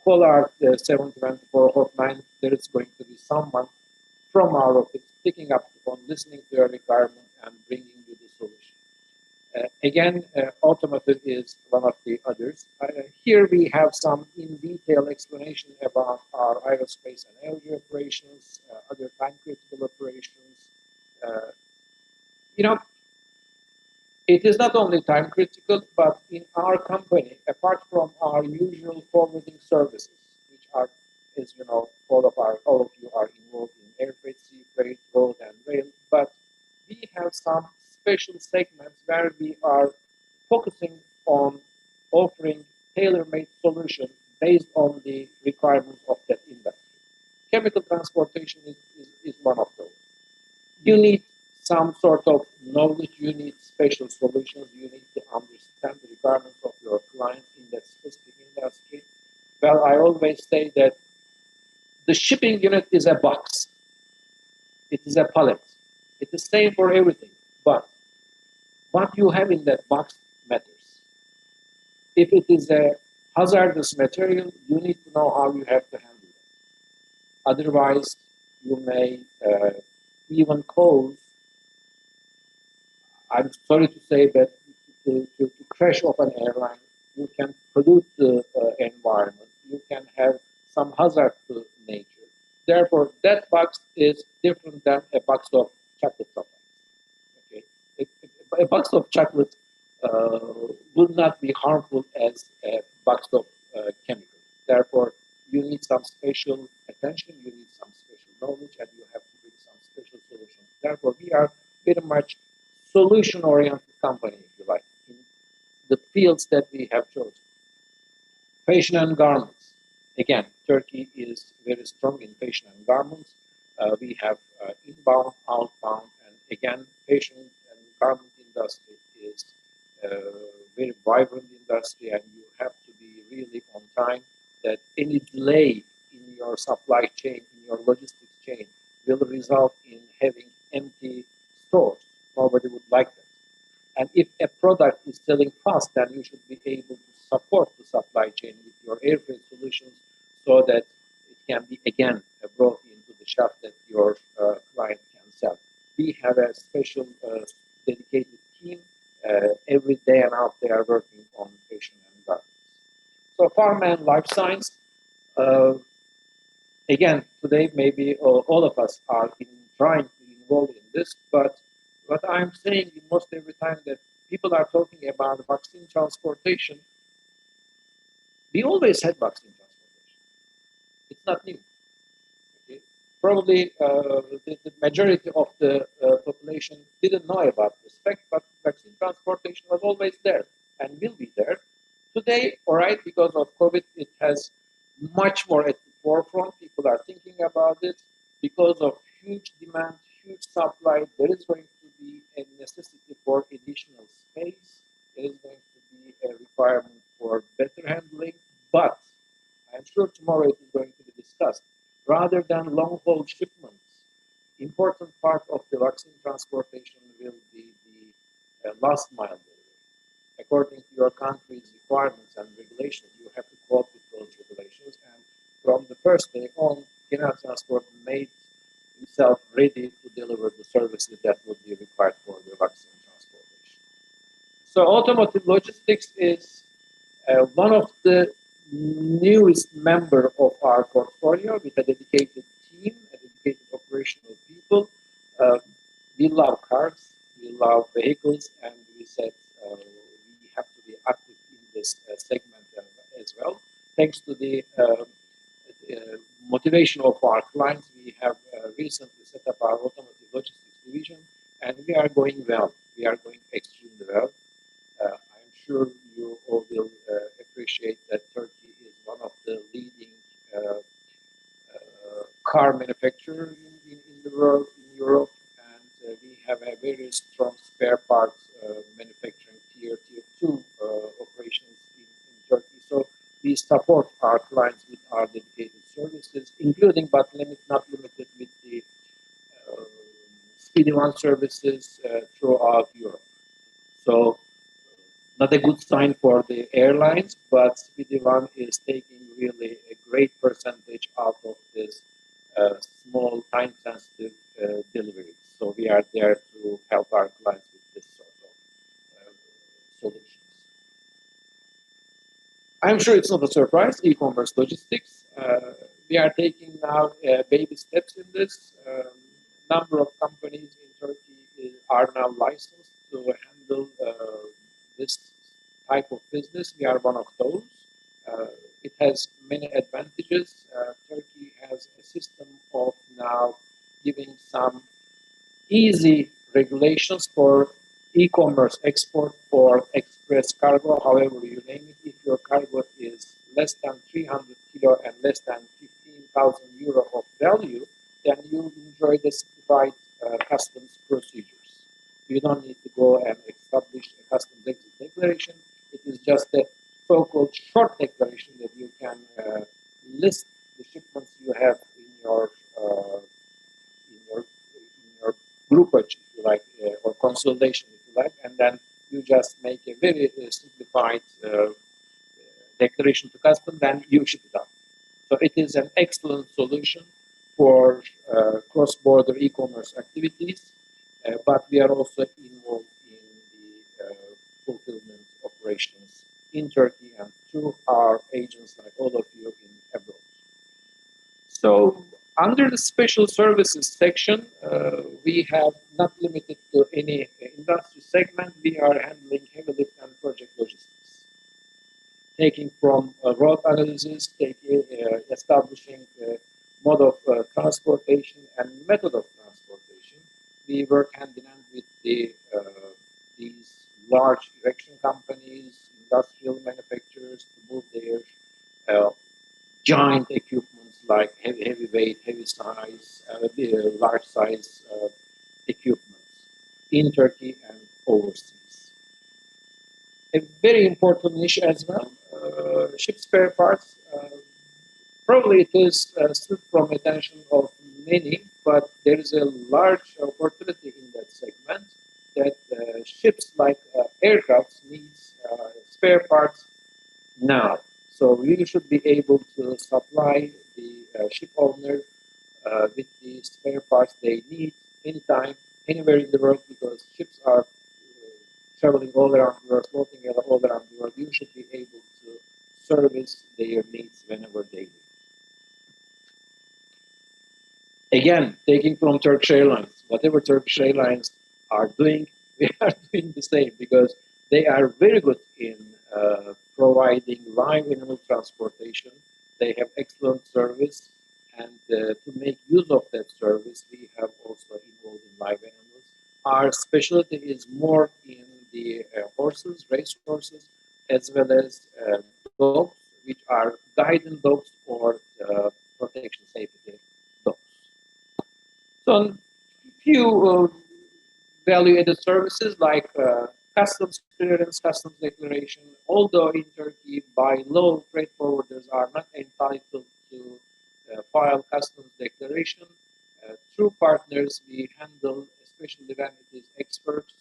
call our 724 hotline. There is going to be someone from our office picking up the phone, listening to your requirement and bringing you the solution. Again, automotive is one of the others. Here we have some in detail explanation about our aerospace and energy operations, other time critical operations. You know, it is not only time critical, but in our company, apart from our usual forwarding services, which are, as you know, all of you are involved in air freight, sea freight, road, and rail. But we have some special segments where we are focusing on offering tailor-made solutions based on the requirements of that industry. Chemical transportation is one of those. You need some sort of knowledge, you need special solutions, you need to understand the requirements of your clients in that specific industry. Well, I always say that the shipping unit is a box. It is a pallet. It's the same for everything, but what you have in that box matters. If it is a hazardous material, you need to know how you have to handle it. Otherwise, you may even cause, I'm sorry to say that, to crash of an airline, you can pollute the environment, you can have some hazard to nature. Therefore, that box is different than a box of chocolate toppings. Okay, a box of chocolate would not be harmful as a box of chemicals. Therefore, you need some special attention, you need some special knowledge, and you have to bring some special solutions. Therefore, we are very much solution-oriented company, if you like, in the fields that we have chosen. Fashion and garments. Again, Turkey is very strong in fashion and garments. We have inbound, outbound, and again, fashion and garment industry is a very vibrant industry, and you have to be really on time. That any delay in your supply chain, in your logistics chain, will result in having empty stores. Nobody would like that. And if a product is selling fast, then you should be able to support the supply chain with your air freight solutions so that it can be again brought into the shelf that your client can sell. We have a special dedicated team. Every day and out they are working on fashion and garments. So pharma and life science. Again, today maybe all of us are trying to involve in this, but what I'm saying most every time that people are talking about vaccine transportation, we always had vaccine transportation. It's not new. Okay? Probably the majority of the population didn't know about this fact, but vaccine transportation was always there and will be there. Today, all right, because of COVID, it has much more at the forefront. People are thinking about it. Because of huge demand, huge supply, there is going to be a necessity for additional space. There is going to be a requirement for better handling. But I'm sure tomorrow it is going to be discussed. Rather than long-haul shipments, important part of the vaccine transportation will be the last mile delivery. According to your country's requirements and regulations, you have to cope with those regulations. And from the first day on, GENEL Transport made himself ready to deliver the services that would be required for the vaccine transportation. So automotive logistics is one of the newest member of our portfolio with a dedicated team, a dedicated operational people. We love cars, we love vehicles, and we said we have to be active in this segment as well. Thanks to the motivation of our clients, we have recently set up our automotive logistics division, and we are going well. We are going extremely well. I'm sure you all will appreciate that Turkey is one of the leading car manufacturers in the world, in Europe, and we have a very strong spare parts manufacturing tier 2 operations in Turkey. So we support our clients with our dedicated services, including but not limited with the Speedy One services throughout Europe. So not a good sign for the airlines, but Speedy One is taking really a great percentage out of this small, time-sensitive deliveries. So we are there to help our clients with this sort of solutions. I'm sure it's not a surprise, e-commerce logistics. We are taking now baby steps in this. Number of companies in Turkey are now licensed to handle this type of business. We are one of those. It has many advantages. Turkey has a system of now giving some easy regulations for e-commerce export or express cargo, however you name it. If your cargo is less than 300 kilo and less than 15,000 euro of value, then you enjoy the simplified customs procedures. You don't need to go and establish a customs exit declaration. It is just a so-called short declaration that you can list the shipments you have in your groupage, if you like, or consolidation, if you like, and then you just make a very simplified declaration to customs, then you ship it out. So it is an excellent solution for cross-border e-commerce activities, but we are also involved in the fulfillment operations in Turkey and through our agents like all of you in abroad. So under the special services section, we have not limited to any industry segment. We are handling heavy lift and project logistics, taking from road analysis, establishing mode of transportation and method of transportation. We work hand in hand with these large erection companies, industrial manufacturers to move their giant equipments like heavyweight, heavy size, large size equipments in Turkey and overseas. A very important niche as well, ship spare parts. Probably it is slipped from attention of many, but there is a large opportunity in that segment that ships like aircrafts needs spare parts now. So you should be able to supply the ship owner with the spare parts they need anytime, anywhere in the world, because ships are traveling all around the world, floating all around the world. You should be able to service their needs whenever they need. Again, taking from Turkish Airlines, whatever Turkish Airlines are doing, we are doing the same because they are very good in providing live animal transportation. They have excellent service, and to make use of that service, we have also involved in live animals. Our specialty is more in the horses, race horses, as well as dogs, which are guiding dogs or protection safety dogs. So a few value-added services like customs clearance, customs declaration, although in Turkey, by law, freight forwarders are not entitled to file customs declaration. Through partners, we handle, especially when it is experts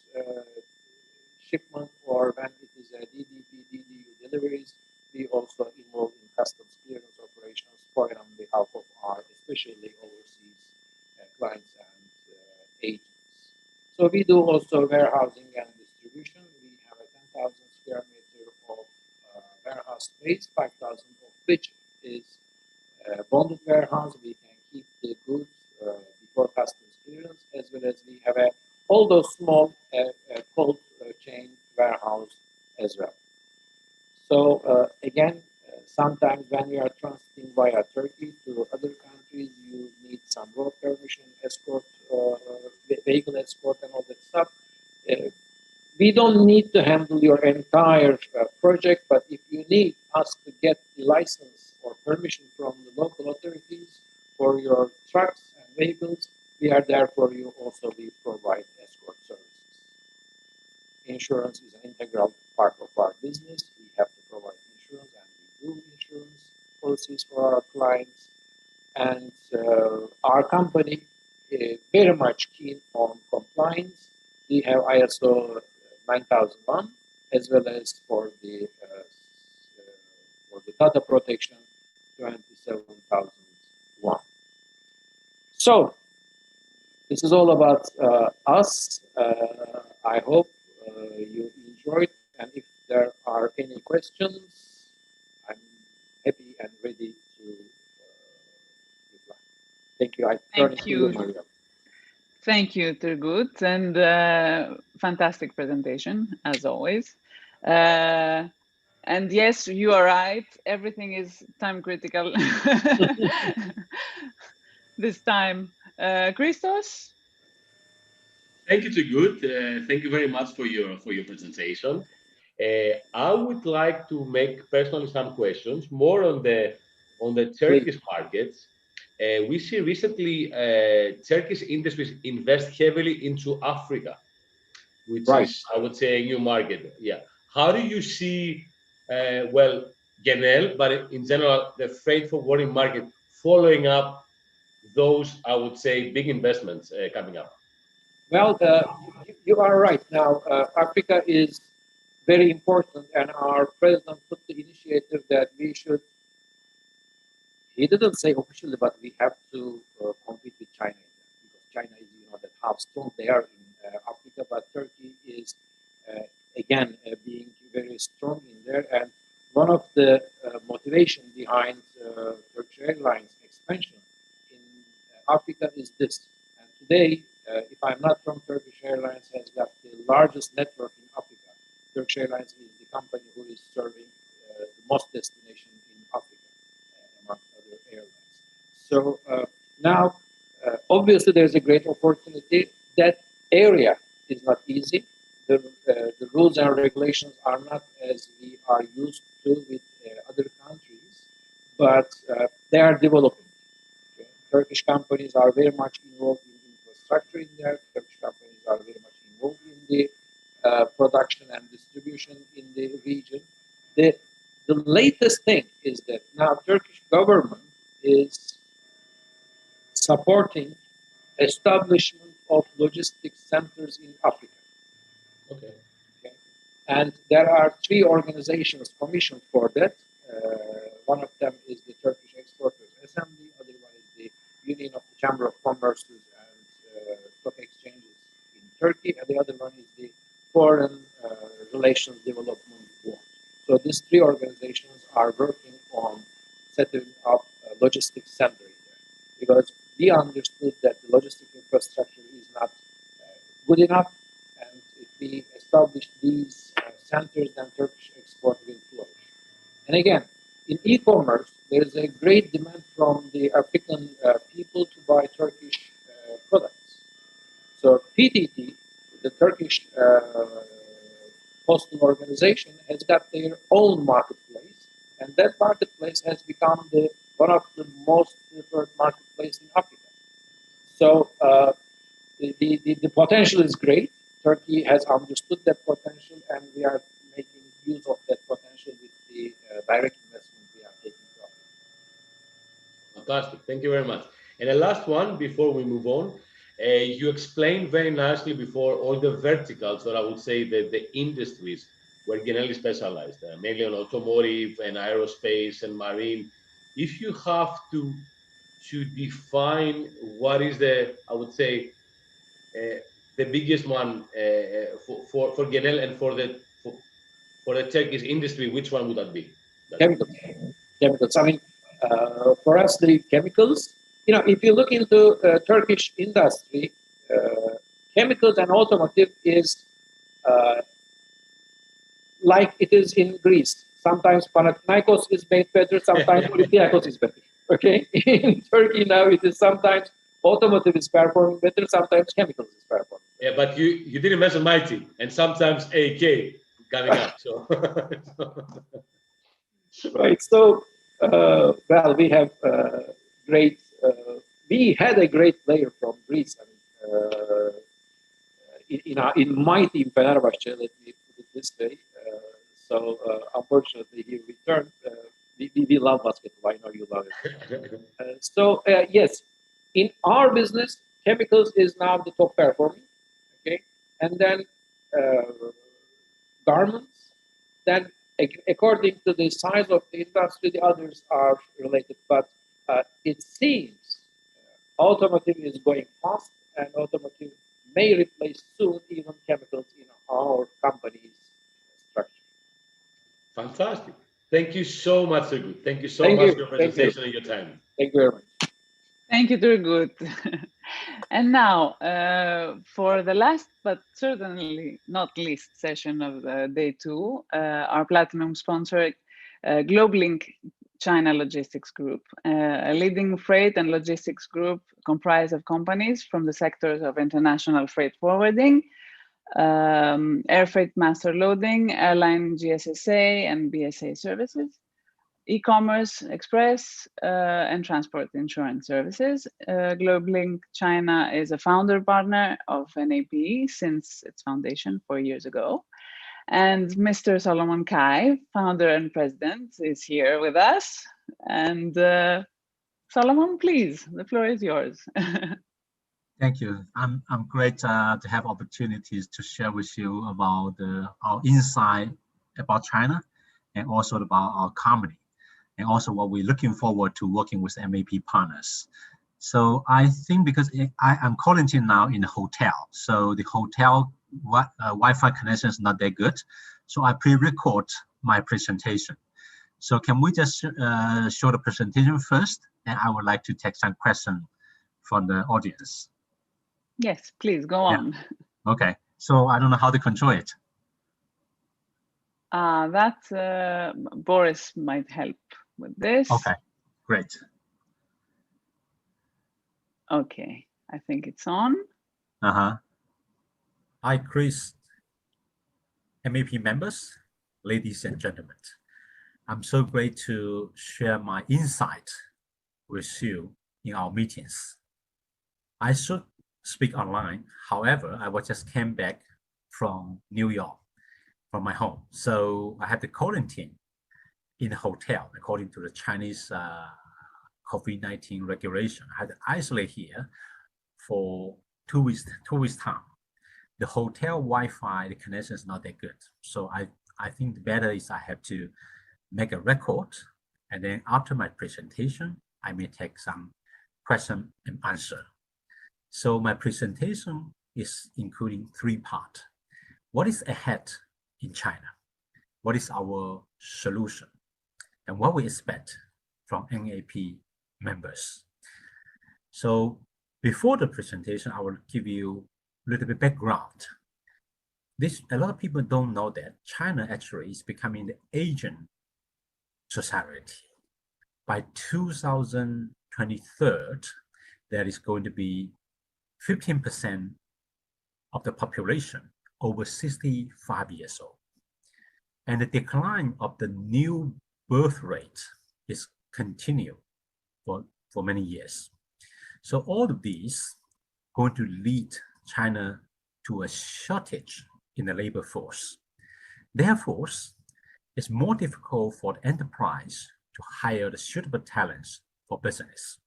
shipment or when it is a DDP, DDU deliveries, we also involve in customs clearance operations for on behalf of our, especially overseas clients and agents. So we do also warehousing and distribution. We have a 10,000 square meter of warehouse space, 5,000 of which is bonded warehouse. We can keep the goods before customs clearance, as well as we have all those small cold chain warehouse as well. So again, sometimes when you are transiting via Turkey to other countries, you need some road permission, escort, vehicle escort, and all that stuff. We don't need to handle your entire project, but if you need us to get the license or permission from the local authorities for your trucks and vehicles, we are there for you. Also, we provide escort services. Insurance is an integral part of our business. We have to provide insurance, and we do insurance policies for our clients. And our company is very much keen on compliance. We have ISO 9001, as well as for the data protection 27001. So this is all about us. I hope you enjoyed, and if there are any questions, I'm happy and ready to reply. Thank you. I turn it to you, Maria. Thank you, Turgut, and fantastic presentation as always. And yes, you are right. Everything is time critical this time. Christos? Thank you, Turgut. Thank you very much for your presentation. I would like to make personally some questions more on the Turkish markets. We see recently Turkish industries invest heavily into Africa, which is, I would say, a new market. Yeah. How do you see, well, GENEL, but in general, the freight forwarding market following up those, I would say, big investments coming up? Well, you are right. Now, Africa is very important, and our president put the initiative that we should. He didn't say officially, but we have to compete with China because China is, that half strong there in Africa, but Turkey is again being very strong in there, and the motivation behind Turkish Airlines expansion in Africa is this. And today, if I'm not wrong, Turkish Airlines has got the largest network in Africa. Turkish Airlines is the company who is serving the most destinations in Africa, among other airlines. So now, obviously, there's a great opportunity. That area is not easy. The rules and regulations are not as we are used to with other countries, but they are developing. Okay? Turkish companies are very much involved in infrastructure in there. Turkish companies are very much involved in the production and distribution in the region. The latest thing is that now Turkish government is supporting establishment of logistics centers in Africa. Okay. Okay. And there are 3 organizations commissioned for that. One of them is the Turkish Exporters Assembly, other one is the Union of the Chamber of Commerce and Stock Exchanges in Turkey, and the other one is the Foreign Relations Development Board. So these 3 organizations are working on setting up a logistics center in there, because we understood that the logistic infrastructure is not good enough, and if we establish these centers, then Turkish export will flourish. And again, in e-commerce, there is a great demand from the African people to buy Turkish products. So PTT, the Turkish postal organization, has got their own marketplace, and that marketplace has become one of the most preferred marketplaces in Africa. So the potential is great. Turkey has understood that potential, and we are making use of that potential with the direct investment we are taking to Africa. Fantastic. Thank you very much. And the last one before we move on, you explained very nicely before all the verticals, or I would say the industries where GENEL is specialized, mainly on automotive and aerospace and marine. If you have to define what is I would say, the biggest one for GENEL and for the Turkish industry, which one would that be? Chemicals. I mean, for us, the chemicals, if you look into Turkish industry, chemicals and automotive is like it is in Greece. Sometimes Panathinaikos is made better, sometimes Olympiakos is better. Okay, in Turkey now it is sometimes automotive is performing better, sometimes chemicals is performing. Yeah, but you didn't mention my team, and sometimes AK coming up. So right. So well, we have great. We had a great player from Greece. I mean, in my team, Fenerbahce. Let me put it this way. So unfortunately, he returned. We love basketball. I know you love it. So yes, in our business, chemicals is now the top performing. Okay, and then garments. Then according to the size of the industry, the others are related. But it seems automotive is going fast, and automotive may replace soon even chemicals in our company's structure. Fantastic. Thank you so much, Turgut. Thank you so much for your presentation and your time. Thank you very much. Thank you, Turgut. And now, for the last but certainly not least session of day 2, our platinum sponsor, GLOBELINK China Logistics Group, a leading freight and logistics group comprised of companies from the sectors of international freight forwarding, air freight master loading, airline GSSA and BSA services, e-commerce, express, and transport insurance services. GLOBELINK China is a founder partner of NAP since its foundation 4 years ago. And Mr. Solomon Kai, founder and president, is here with us. And Solomon, please, the floor is yours. Thank you. I'm great to have opportunities to share with you about our insight about China and also about our company, and also what we're looking forward to working with MAP partners. So I think because I'm quarantined now in a hotel, so the hotel Wi-Fi connection is not that good. So I pre-record my presentation. So can we just show the presentation first? And I would like to take some questions from the audience. Yes, please go on. Okay, so I don't know how to control it. That Boris might help with this. Okay, great. Okay, I think it's on. Hi, Chris, MEP members, ladies and gentlemen. I'm so great to share my insight with you in our meetings. I should speak online. However, I just came back from New York, from my home. So I had to quarantine in a hotel according to the Chinese COVID-19 regulation. I had to isolate here for 2 weeks time. The hotel Wi-Fi, the connection is not that good. So I think the better is I have to make a record, and then after my presentation, I may take some question and answer. So my presentation is including 3 parts. What is ahead in China? What is our solution? And what we expect from NAP members. So before the presentation, I will give you a little bit background. A lot of people don't know that China actually is becoming the Asian society. By 2023, there is going to be 15% of the population over 65 years old. And the decline of the new birth rate is continued for many years. So all of these going to lead China to a shortage in the labor force. Therefore, it's more difficult for the enterprise to hire the suitable talents for business.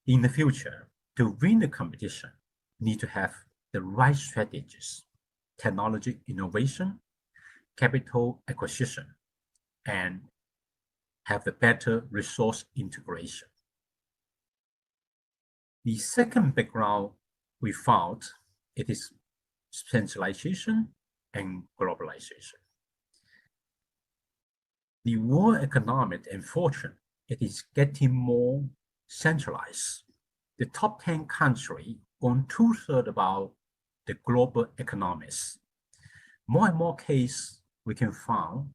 In the future, to win the competition, need to have the right strategies, technology innovation, capital acquisition, and have the better resource integration. The second background we found, it is centralization and globalization. The world economic and fortune, it is getting more centralized. The top 10 countries own 2/3 about the global economics. More and more cases we can find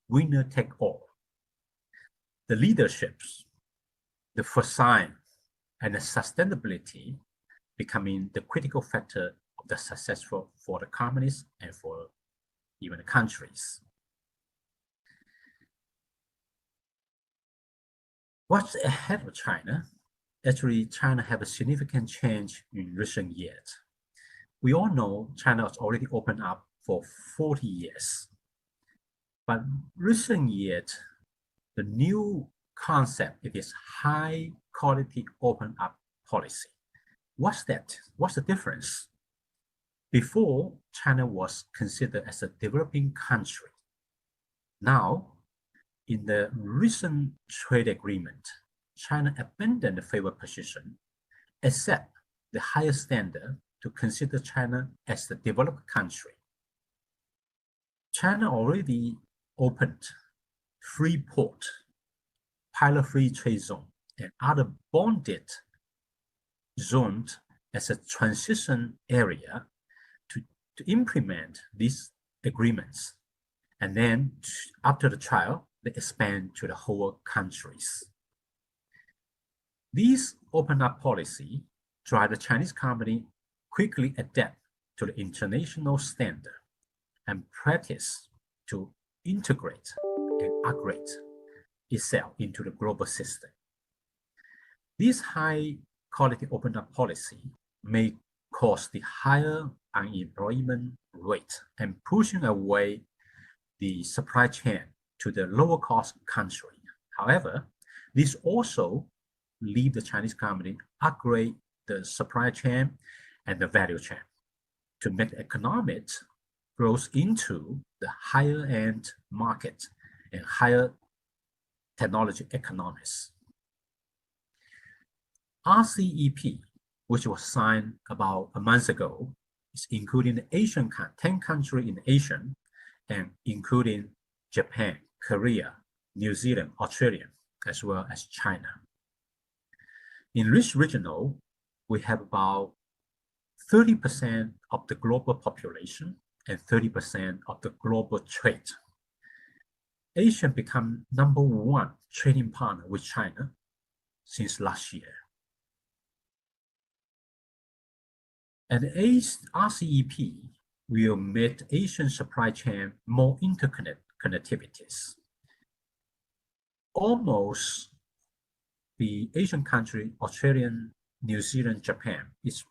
winner take all. The leaderships, the foresight, and the sustainability becoming the critical factor of the successful for the companies and for even the countries. What's ahead of China? Actually, China have a significant change in recent years. We all know China has already opened up for 40 years. But recent years, the new concept, it is high quality open up policy. What's that? What's the difference? Before, China was considered as a developing country. Now, in the recent trade agreement, China abandoned the favored position, accept the higher standard to consider China as the developed country. China already opened free port, pilot free trade zone, and other bonded zones as a transition area to implement these agreements. And then after the trial, they expand to the whole countries. These open up policy drive the Chinese company quickly adapt to the international standard and practice to integrate and upgrade itself into the global system. This high quality open up policy may cause the higher unemployment rate and pushing away the supply chain to the lower cost country. However, this also leave the Chinese company upgrade the supply chain and the value chain to make economic growth into the higher end market and higher technology economics. RCEP, which was signed about a month ago, is including the Asian 10 countries in Asia and including Japan, Korea, New Zealand, Australia, as well as China. In this regional, we have about 30% of the global population and 30% of the global trade. Asia become #1 trading partner with China since last year. And RCEP will make Asian supply chain more interconnectivities. Almost the Asian country, Australia, New Zealand, Japan, is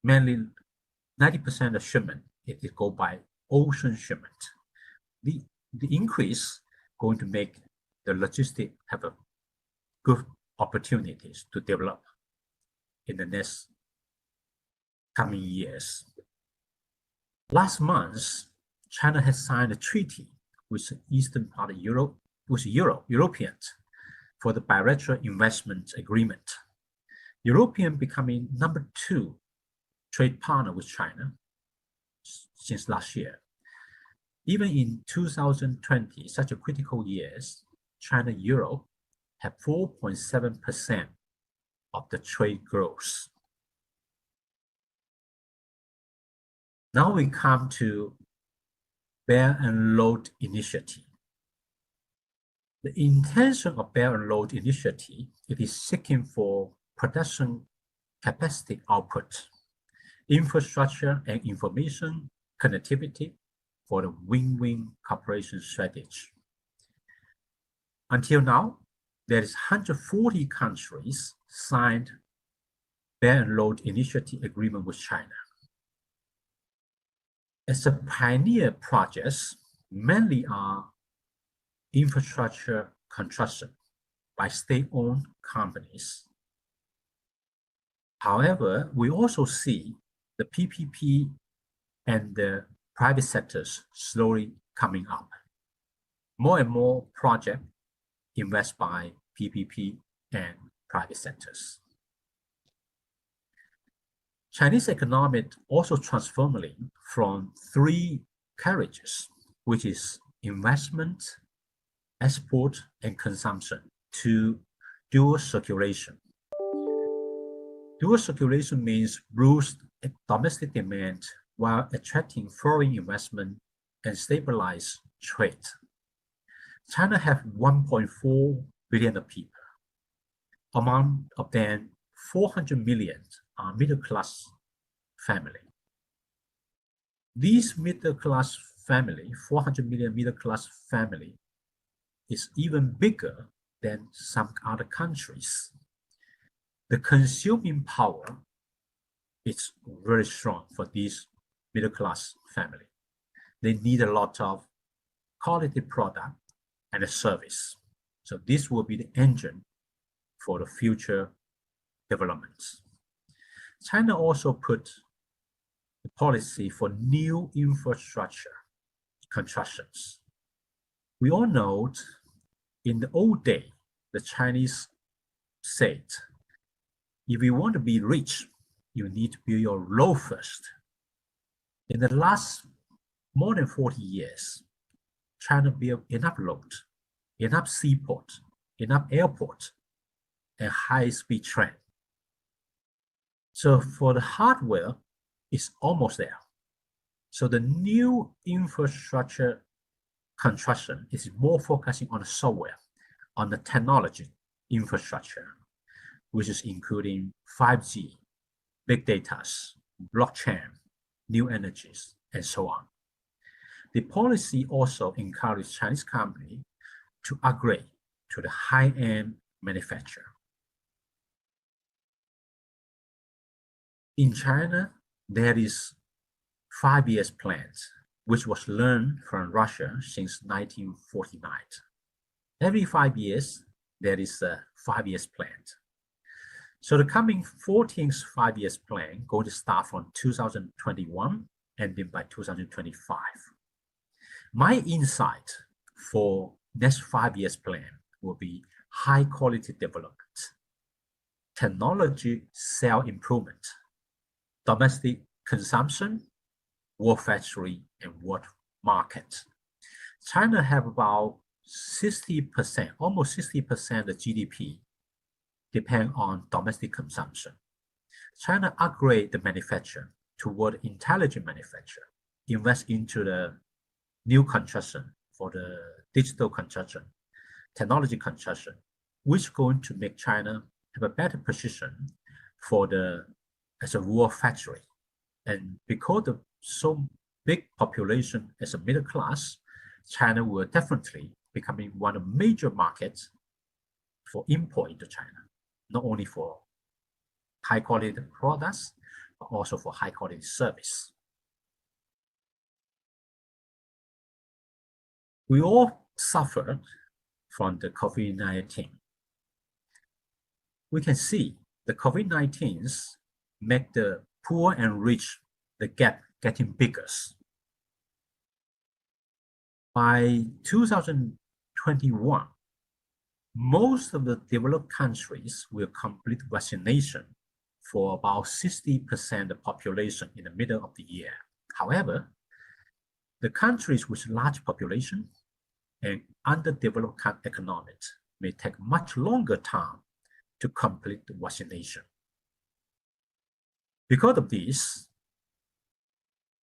mainly 90% of shipment. It is go by ocean shipment. The increase going to make the logistics have a good opportunities to develop in the next coming years. Last month, China has signed a treaty with the eastern part of Europe, with Europeans for the bilateral investment agreement. European becoming #2 trade partner with China since last year. Even in 2020, such a critical years, China-Europe have 4.7% of the trade growth. Now we come to Bear and Load Initiative. The intention of Bear and Load Initiative, it is seeking for production capacity output, infrastructure and information connectivity for the win-win cooperation strategy. Until now, there is 140 countries signed Bear and Load Initiative agreement with China. As a pioneer projects, mainly are infrastructure construction by state-owned companies. However, we also see the PPP and the private sectors slowly coming up. More and more projects invest by PPP and private sectors. Chinese economic also transforming from 3 carriages, which is investment, export, and consumption, to dual circulation. Dual circulation means boost domestic demand while attracting foreign investment and stabilize trade. China have 1.4 billion people. Among of them, 400 million are middle-class family. These middle-class family, 400 million middle-class family, is even bigger than some other countries. The consuming power is very strong for these middle-class family. They need a lot of quality product and a service. So this will be the engine for the future developments. China also put the policy for new infrastructure constructions. We all know in the old day, the Chinese said, if you want to be rich, you need to build your road first. In the last more than 40 years, China built enough road, enough seaport, enough airport, and high-speed train. So for the hardware, it's almost there. So the new infrastructure construction is more focusing on the software, on the technology infrastructure, which is including 5G, big data, blockchain, new energies, and so on. The policy also encourages Chinese companies to upgrade to the high-end manufacturer. In China, there is 5 years plan, which was learned from Russia since 1949. Every 5 years, there is a 5 years plan. So the coming 14th 5 years plan going to start from 2021 and then by 2025. My insight for next 5 years plan will be high quality development, technology cell improvement, domestic consumption, world factory, and world market. China have about 60%, almost 60% of GDP depend on domestic consumption. China upgrade the manufacture toward intelligent manufacture, invest into the new construction for the digital construction, technology construction, which is going to make China have a better position as a world factory. And because of so big population as a middle class, China will definitely becoming one of the major markets for import into China, not only for high quality products, but also for high quality service. We all suffered from the COVID-19. We can see the COVID-19 make the poor and rich, the gap getting bigger. By 2021, most of the developed countries will complete vaccination for about 60% of the population in the middle of the year. However, the countries with large population and underdeveloped economies may take much longer time to complete the vaccination. Because of this,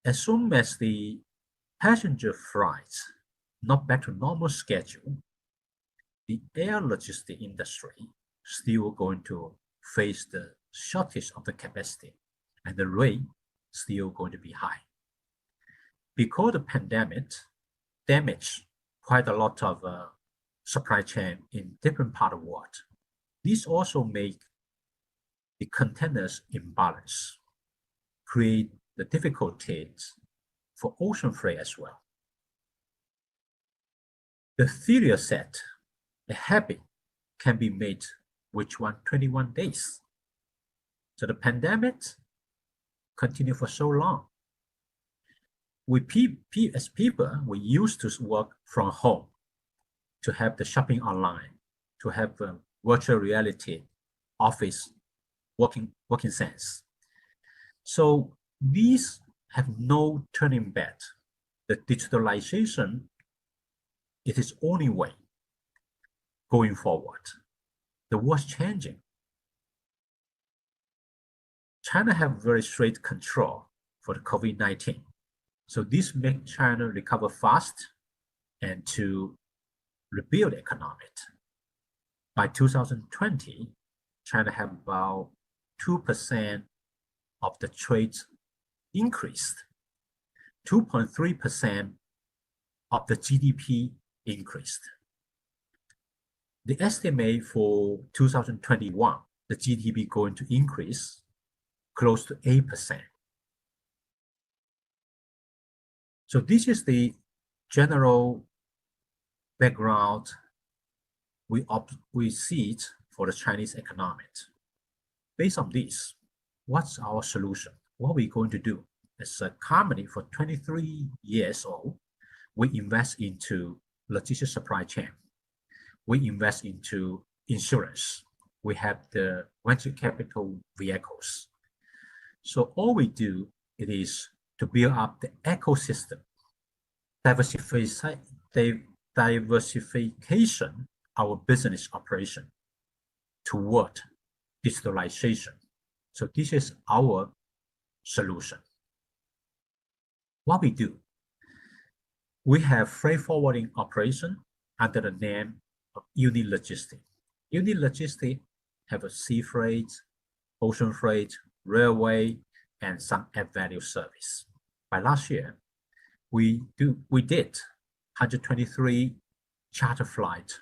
as soon as the passenger flights not back to normal schedule, the air logistics industry still going to face the shortage of the capacity, and the rate still going to be high. Because the pandemic damaged quite a lot of supply chain in different parts of the world, this also make the containers imbalance, create the difficulties for ocean freight as well. The theory said a habit can be made which 21 days. So the pandemic continued for so long. As people, we used to work from home, to have the shopping online, to have virtual reality, office, working sense. So these have no turning back. The digitalization, it is only way going forward. The world's changing. China have very strict control for the COVID-19. So this makes China recover fast and to rebuild the economy. By 2020, China have about 2% of the trade increased, 2.3% of the GDP increased. The estimate for 2021, the GDP going to increase close to 8%. So this is the general background we see it for the Chinese economy. Based on this, what's our solution? What are we going to do? As a company for 23 years old, we invest into logistics supply chain. We invest into insurance. We have the venture capital vehicles. So all we do it is to build up the ecosystem, diversification our business operation toward digitalization. So this is our solution. What we do, we have freight forwarding operation under the name of Unit Logistics. Unit Logistics have a sea freight, ocean freight, railway, and some add value service. By last year, we did 123 charter flights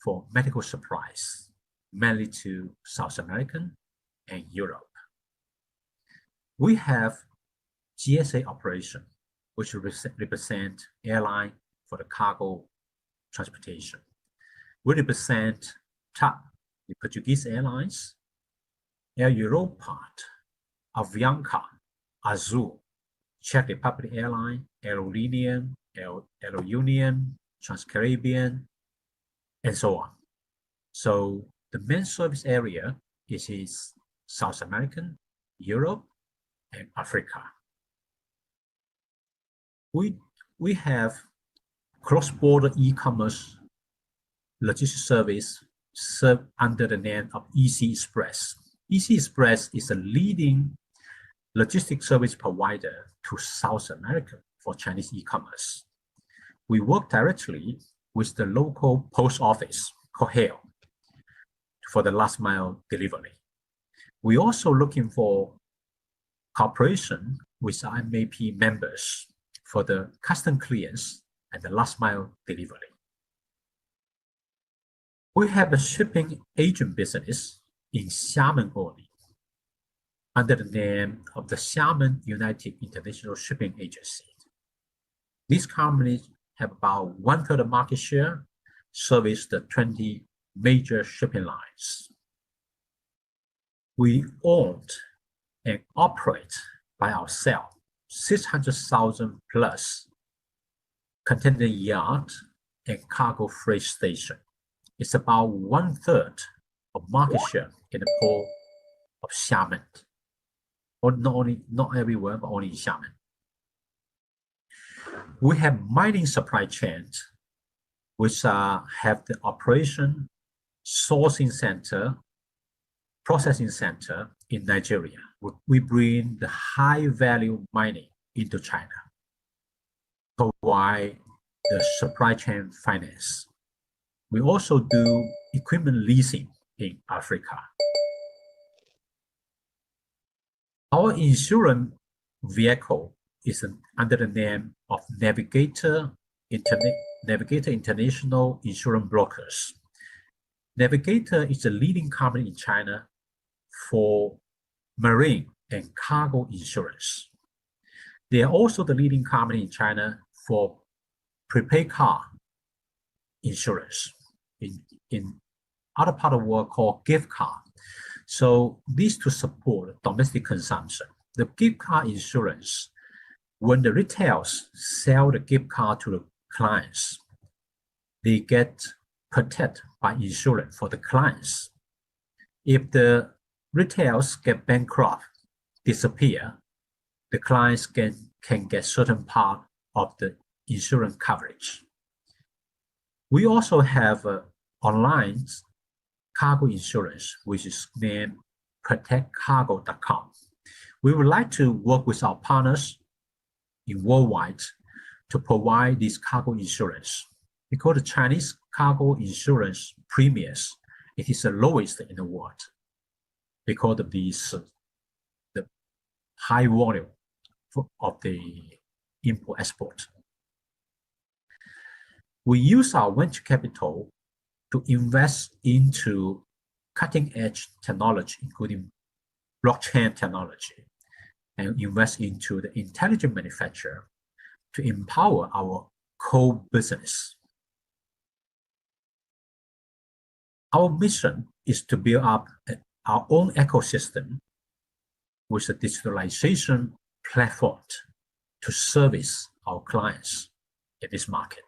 for medical supplies, mainly to South American and Europe. We have GSA operation, which represent airline for the cargo transportation. We represent TAP, the Portuguese Airlines, Air Europa, Avianca, Azul, Czech Republic Airline, Aerolinian, Aero Union, Trans-Caribbean, and so on. So the main service area is South American, Europe, and Africa. We have cross-border e-commerce logistics service served under the name of EC Express. EC Express is a leading logistics service provider to South America for Chinese e-commerce. We work directly with the local post office, GENEL, for the last mile delivery. We're also looking for cooperation with our MAP members for the custom clearance and the last mile delivery. We have a shipping agent business in Xiamen only, under the name of the Xiamen United International Shipping Agency. These companies have about 1/3 of market share, service the 20 major shipping lines. We owned and operate by ourselves 600,000 plus container yard and cargo freight station. It's about 1/3 of market share in the port of Xiamen, or not everywhere, but only in Xiamen. We have mining supply chains, which have the operation, sourcing center, processing center in Nigeria. We bring the high value mining into China, provide the supply chain finance. We also do equipment leasing in Africa. Our insurance vehicle is under the name of Navigator International Insurance Brokers. Navigator is a leading company in China for marine and cargo insurance. They are also the leading company in China for prepaid car insurance in other part of the world called gift card. So these to support domestic consumption. The gift card insurance, when the retailers sell the gift card to the clients, they get protected by insurance for the clients. If the retailers get bankrupt, disappear, the clients can get certain part of the insurance coverage. We also have online cargo insurance, which is named protectcargo.com. We would like to work with our partners in worldwide to provide this cargo insurance, because the Chinese cargo insurance premiums, it is the lowest in the world because of the high volume of the import-export. We use our venture capital to invest into cutting-edge technology, including blockchain technology, and invest into the intelligent manufacturer to empower our core business. Our mission is to build up our own ecosystem with a digitalization platform to service our clients in this market.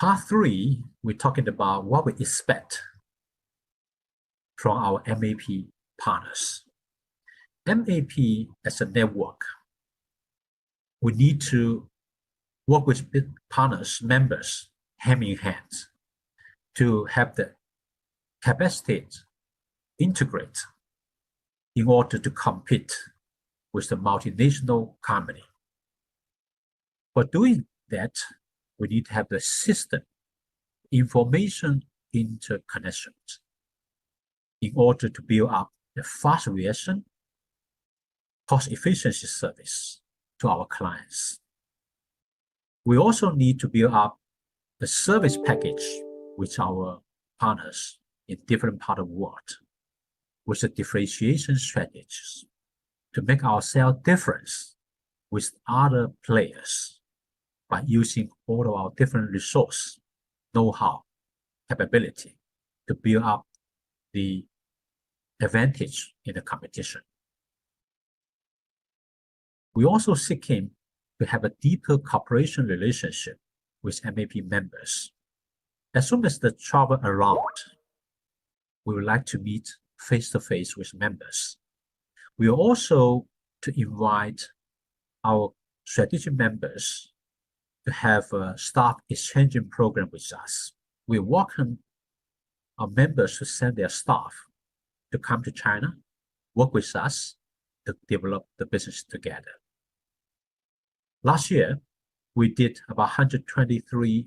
Part 3, we're talking about what we expect from our MAP partners. MAP as a network, we need to work with partners, members, hand in hand to have the capacity to integrate in order to compete with the multinational company. For doing that, we need to have the system, information interconnections in order to build up the fast reaction, cost efficiency service to our clients. We also need to build up the service package with our partners in different parts of the world with the differentiation strategies to make ourselves different with other players by using all of our different resources, know-how, capability to build up the advantage in the competition. We also seeking to have a deeper cooperation relationship with MAP members. As soon as the travel around, we would like to meet face-to-face with members. We also to invite our strategic members to have a staff exchanging program with us. We welcome our members to send their staff to come to China, work with us to develop the business together. Last year, we did about 123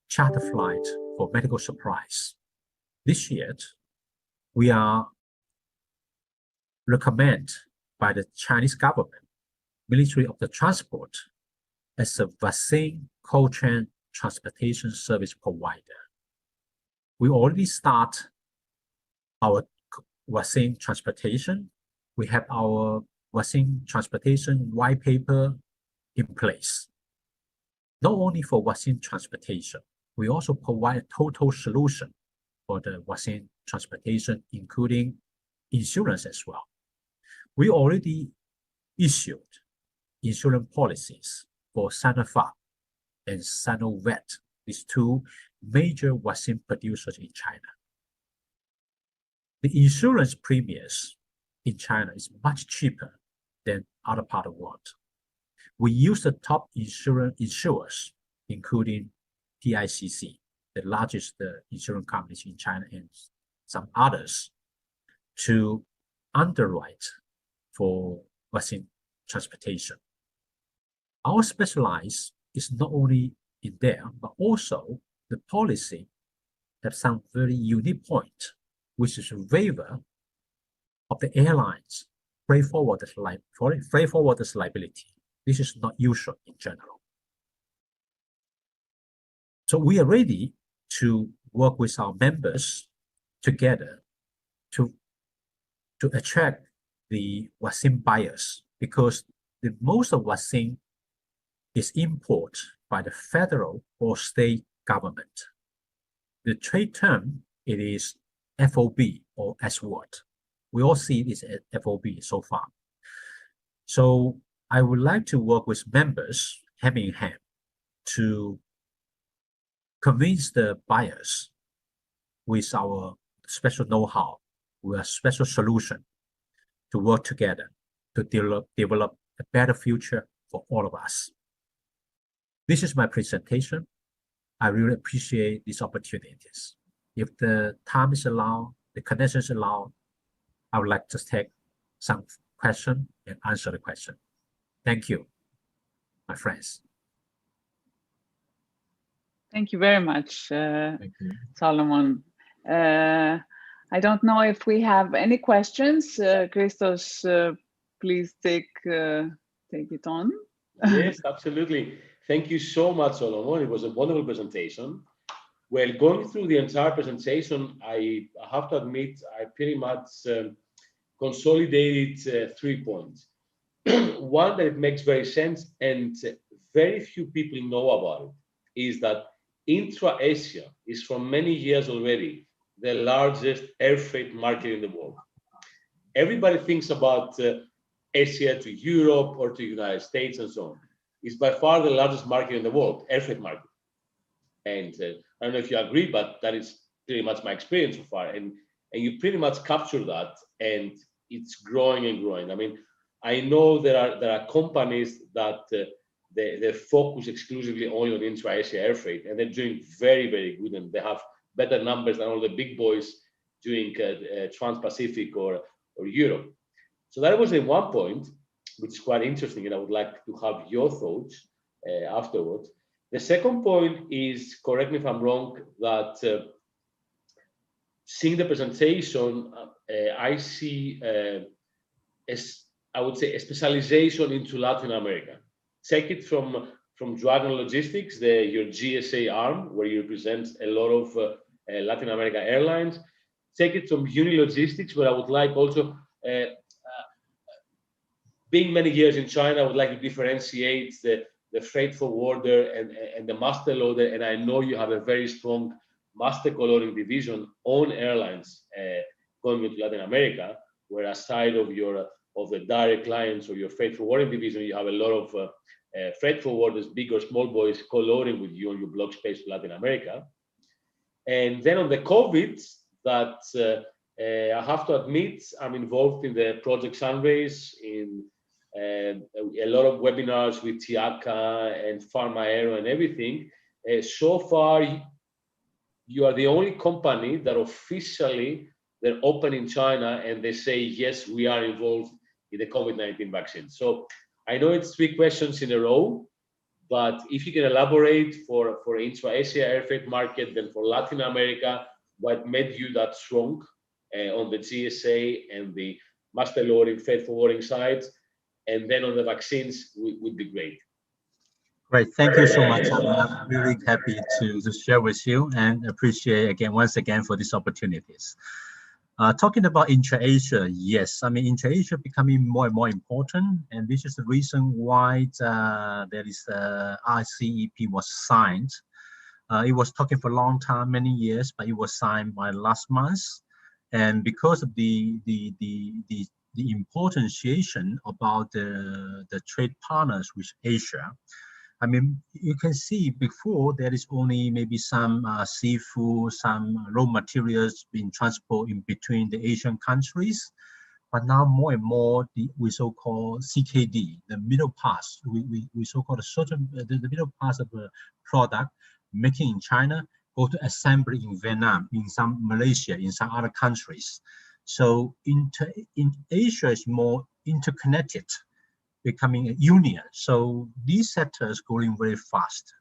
charter flights for medical supplies. This year, we are recommended by the Chinese government, Ministry of the Transport, as a vaccine cold chain transportation service provider. We already start our vaccine transportation. We have our vaccine transportation white paper in place. Not only for vaccine transportation, we also provide a total solution for the vaccine transportation, including insurance as well. We already issued insurance policies for Sinopharm and Sinovac, these two major vaccine producers in China. The insurance premiums in China is much cheaper than other part of the world. We use the top insurers, including TICC, the largest insurance companies in China, and some others, to underwrite for vaccine transportation. Our specialize is not only in there, but also the policy have some very unique point, which is a waiver of the airlines freight forwarders liability. This is not usual in general. So we are ready to work with our members together to attract the vaccine buyers, because the most of vaccine is imported by the federal or state government. The trade term, it is FOB or SWOT. We all see this as FOB so far. So I would like to work with members hand in hand to convince the buyers with our special know-how, with a special solution to work together to develop a better future for all of us. This is my presentation. I really appreciate these opportunities. If the time is allowed, the conditions allow, I would like to take some question and answer the question. Thank you, my friends. Thank you very much, Thank you. Solomon. I don't know if we have any questions. Christos, please take it on. Yes, absolutely. Thank you so much, Solomon. It was a wonderful presentation. Well, going through the entire presentation, I have to admit, I pretty much consolidated 3 points. One that it makes very sense and very few people know about it is that intra-Asia is for many years already the largest air freight market in the world. Everybody thinks about Asia to Europe or to the United States and so on. It's by far the largest market in the world, air freight market. And I don't know if you agree, but that is pretty much my experience so far. And you pretty much capture that, and it's growing and growing. I mean, I know there are companies that they focus exclusively only on intra-Asia air freight, and they're doing very, very good, and they have better numbers than all the big boys doing Trans-Pacific or Europe. So that was the one point, which is quite interesting, and I would like to have your thoughts afterwards. The second point is, correct me if I'm wrong, that seeing the presentation, I see, I would say, a specialization into Latin America. Take it from Dragon Logistics, your GSA arm, where you represent a lot of Latin America airlines. Take it from Uni Logistics, where I would like also, being many years in China, I would like to differentiate the freight forwarder and the master loader. And I know you have a very strong master loading division on airlines going into Latin America, where aside of the direct clients or your freight forwarding division, you have a lot of freight forwarders, big or small boys, co-loading with you on your block space to Latin America. And then on the COVID, that I have to admit, I'm involved in the Project Sunrays in a lot of webinars with Tiaka and Pharma Aero and everything. So far, you are the only company that officially they're open in China and they say, yes, we are involved in the COVID-19 vaccine. So I know it's 3 questions in a row, but if you can elaborate for intra-Asia air freight market, then for Latin America, what made you that strong on the GSA and the master loading, freight forwarding sides, and then on the vaccines would be great. Great, thank you so much. I'm really happy to share with you and appreciate once again for these opportunities. Talking about intra-Asia, yes, I mean intra-Asia becoming more and more important, and this is the reason why there is RCEP was signed. It was talking for a long time, many years, but it was signed by last month, and because of the importantiation about the trade partners with Asia. I mean, you can see before there is only maybe some seafood, some raw materials being transported in between the Asian countries, but now more and more we so-called CKD, the middle pass, we so-called the middle pass of a product making in China go to assembly in Vietnam, in some Malaysia, in some other countries. So in Asia is more interconnected, becoming a union. So these sectors growing very fast.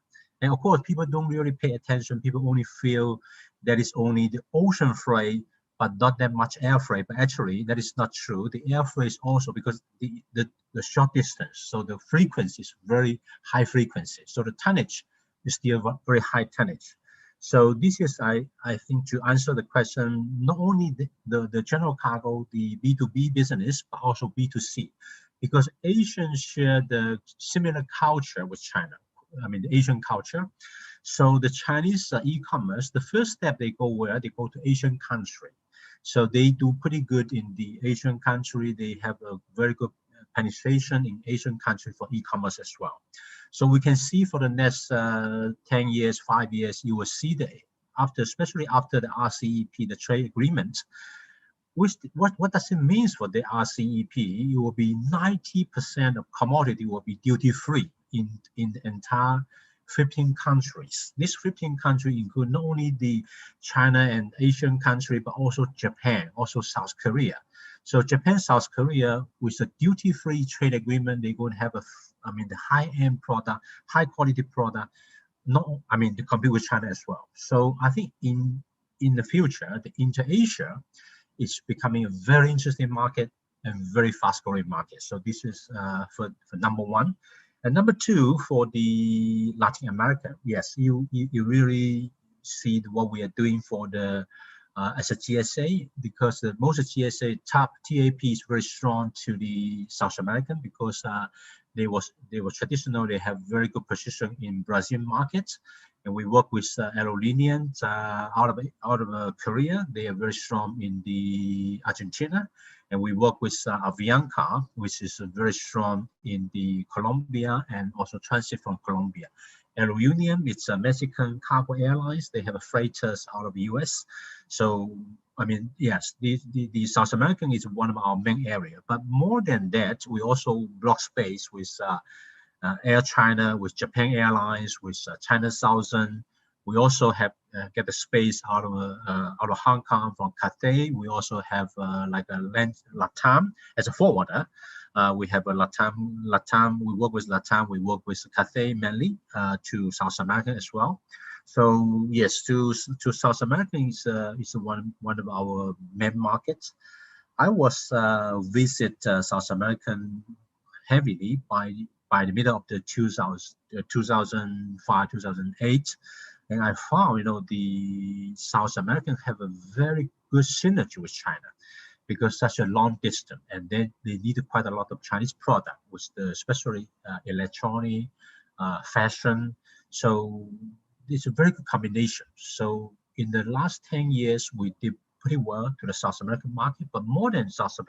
And of course, people don't really pay attention. People only feel that it's only the ocean freight, but not that much air freight. But actually, that is not true. The air freight is also because the short distance. So the frequency is very high frequency. So the tonnage is still very high tonnage. So this is, I think, to answer the question, not only the general cargo, the B2B business, but also B2C. Because Asians share the similar culture with China, I mean, the Asian culture. So the Chinese e-commerce, the first step they go where? They go to Asian country. So they do pretty good in the Asian country. They have a very good penetration in Asian country for e-commerce as well. So we can see for the next 10 years, 5 years, you will see that especially after the RCEP, the trade agreement, what does it mean for the RCEP? It will be 90% of commodity will be duty-free in the entire 15 countries. These 15 countries include not only the China and Asian country, but also Japan, also South Korea. So Japan, South Korea, with a duty-free trade agreement, they're going to have the high-end product, high-quality product, to compete with China as well. So I think in the future, the inter-Asia is becoming a very interesting market and very fast-growing market. So this is for number one. And number two, for the Latin America, yes, you really see what we are doing for the as a GSA, because most of GSA top TAP is very strong to the South American, because they were traditional. They have very good position in Brazilian markets. And we work with Aerolíneas out of Korea. They are very strong in the Argentina. And we work with Avianca, which is very strong in the Colombia and also transit from Colombia. Aerolíneas, it's a Mexican cargo airlines. They have a freighters out of the US. So, I mean, yes, the South American is one of our main area. But more than that, we also block space with Air China, with Japan Airlines, with China Southern. We also have get the space out of Hong Kong from Cathay. We also have like a LATAM as a forwarder. We have a LATAM. We work with LATAM. We work with Cathay mainly to South America as well. So yes, to South America is one of our main markets. I was visit South American heavily by the middle of the 2005, 2008. And I found, the South Americans have a very good synergy with China, because such a long distance, and then they need quite a lot of Chinese product, with especially electronic, fashion. So it's a very good combination. So in the last 10 years, we did pretty well to the South American market, but more than South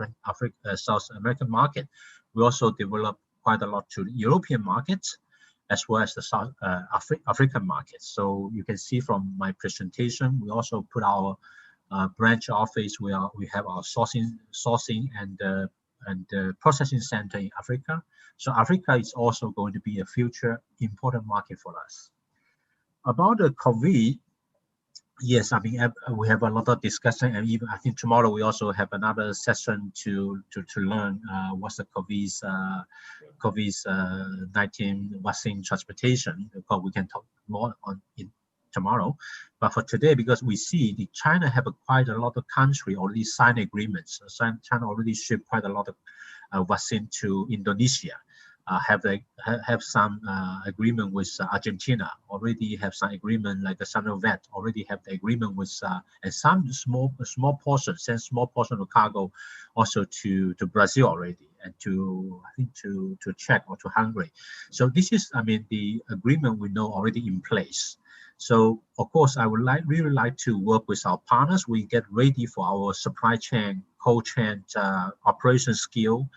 American market, we also developed quite a lot to the European markets, as well as the South African markets. So you can see from my presentation, we also put our branch office. We have our sourcing and and processing center in Africa. So Africa is also going to be a future important market for us. About the COVID, yes, I mean, we have a lot of discussion, and even I think tomorrow we also have another session to learn what's the COVID-19 vaccine transportation. Because we can talk more on it tomorrow. But for today, because we see China have quite a lot of country already signed agreements. So China already shipped quite a lot of vaccine to Indonesia. Have some agreement with Argentina, already have some agreement like the Sinovac, already have the agreement with and some small portion, send small portion of cargo also to Brazil already, and I think to Czech or to Hungary. So this is, I mean, the agreement we know already in place. So of course, I would really like to work with our partners. We get ready for our supply chain, cold chain operation skill,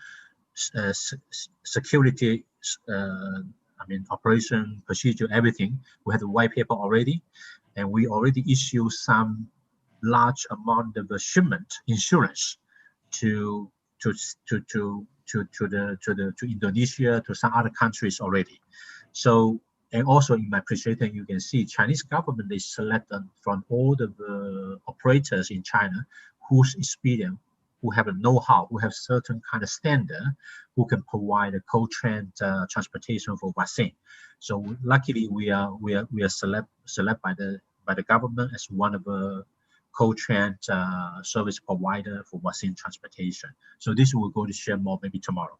security, I mean, operation procedure, everything. We have the white paper already, and we already issue some large amount of shipment insurance to Indonesia, to some other countries already. So, and also in my presentation, you can see Chinese government, they select from all the operators in China whose experience, who have a know-how, who have certain kind of standard, who can provide a cold chain transportation for vaccine. So luckily, we are select by the government as one of the cold chain service provider for vaccine transportation. So this we're going to share more maybe tomorrow.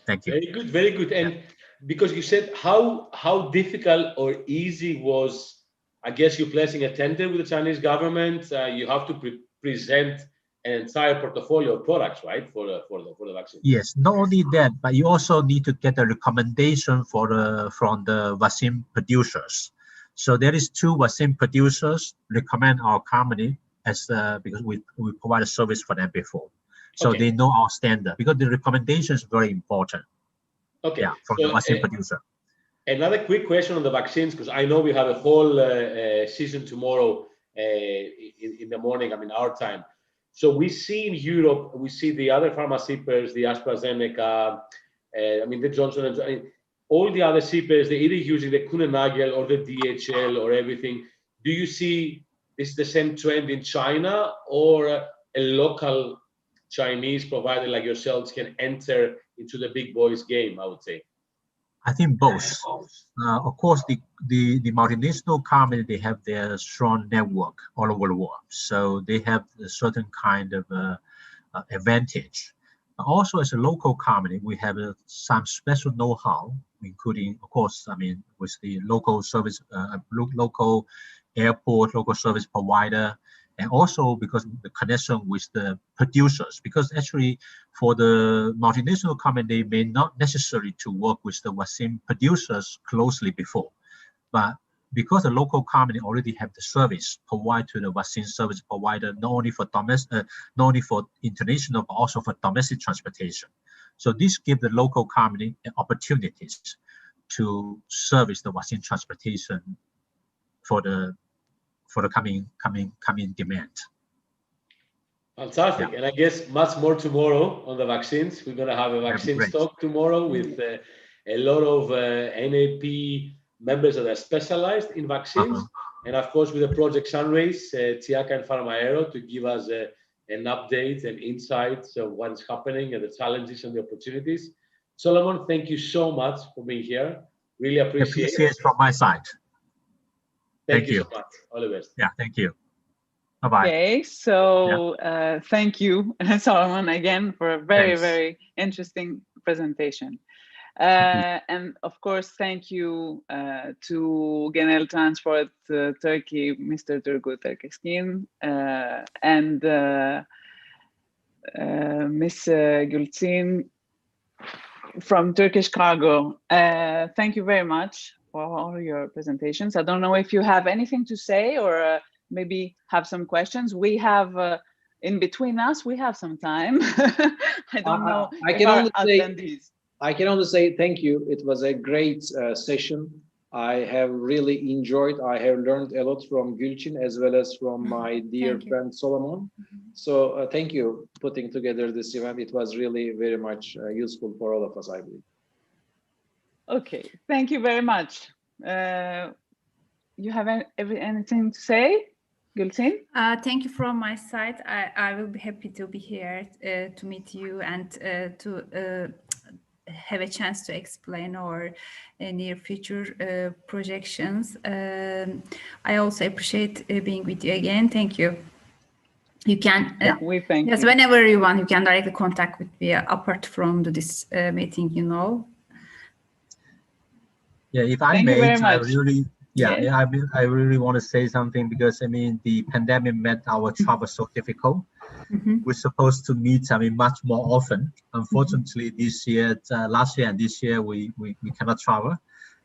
Thank you. Very good, very good. And because you said how difficult or easy was, I guess, you placing a tender with the Chinese government. You have to present an entire portfolio of products, right, for the vaccine. Yes, not only that, but you also need to get a recommendation from the vaccine producers. So there is 2 vaccine producers recommend our company as because we provide a service for them before, so they know our standard, because the recommendation is very important. Okay. Yeah, from the vaccine producer. Another quick question on the vaccines, because I know we have a whole season tomorrow in the morning, I mean, our time. So we see in Europe, we see the other pharmaceuticals, the AstraZeneca, I mean, the Johnson & Johnson, all the other CPAs, they're either using the Kuehne-Nagel or the DHL or everything. Do you see this the same trend in China, or a local Chinese provider like yourselves can enter into the big boys game, I would say? I think both. Of course, the multinational company, they have their strong network all over the world, so they have a certain kind of advantage. Also, as a local company, we have some special know-how, including, of course, I mean, with the local service, local airport, local service provider, and also because of the connection with the producers. Because actually, for the multinational company, they may not necessarily to work with the vaccine producers closely before, but because the local company already have the service provided to the vaccine service provider, not only for domestic, not only for international, but also for domestic transportation. So this gives the local company opportunities to service the vaccine transportation for the coming demand. Fantastic. And I guess much more tomorrow on the vaccines. We're going to have a vaccine talk tomorrow with a lot of NAP members that are specialized in vaccines. And of course, with the Project Sunrays, Tiaka and Pharmaero, to give us an update and insights of what's happening and the challenges and the opportunities. Solomon, thank you so much for being here. Really appreciate it. From my side. Thank you so much. All the best. Yeah, thank you. Bye-bye. Okay, so thank you, Solomon, again for a very interesting presentation. And of course, thank you to GENEL Transport Turkey, Mr. Turgut Erkeskin, and Ms. Gülçin from Turkish Cargo. Thank you very much for all your presentations. I don't know if you have anything to say or maybe have some questions. We have, in between us, we have some time. I don't know. I can only say thank you. It was a great session. I have really enjoyed. I have learned a lot from Gülçin as well as from my dear friend Solomon. So thank you putting together this event. It was really very much useful for all of us, I believe. Okay, thank you very much. You have anything to say, Gülçin? Thank you from my side. I will be happy to be here to meet you and to have a chance to explain our near future projections. I also appreciate being with you again. Thank you. You can, we thank yes, you. whenever you want, you can directly contact with me apart from this meeting, you know. Yeah, if I Thank may, you very much. I really want to say something because I mean the pandemic made our travel so difficult. We're supposed to meet, I mean, much more often. Unfortunately, this year, last year and this year, we cannot travel.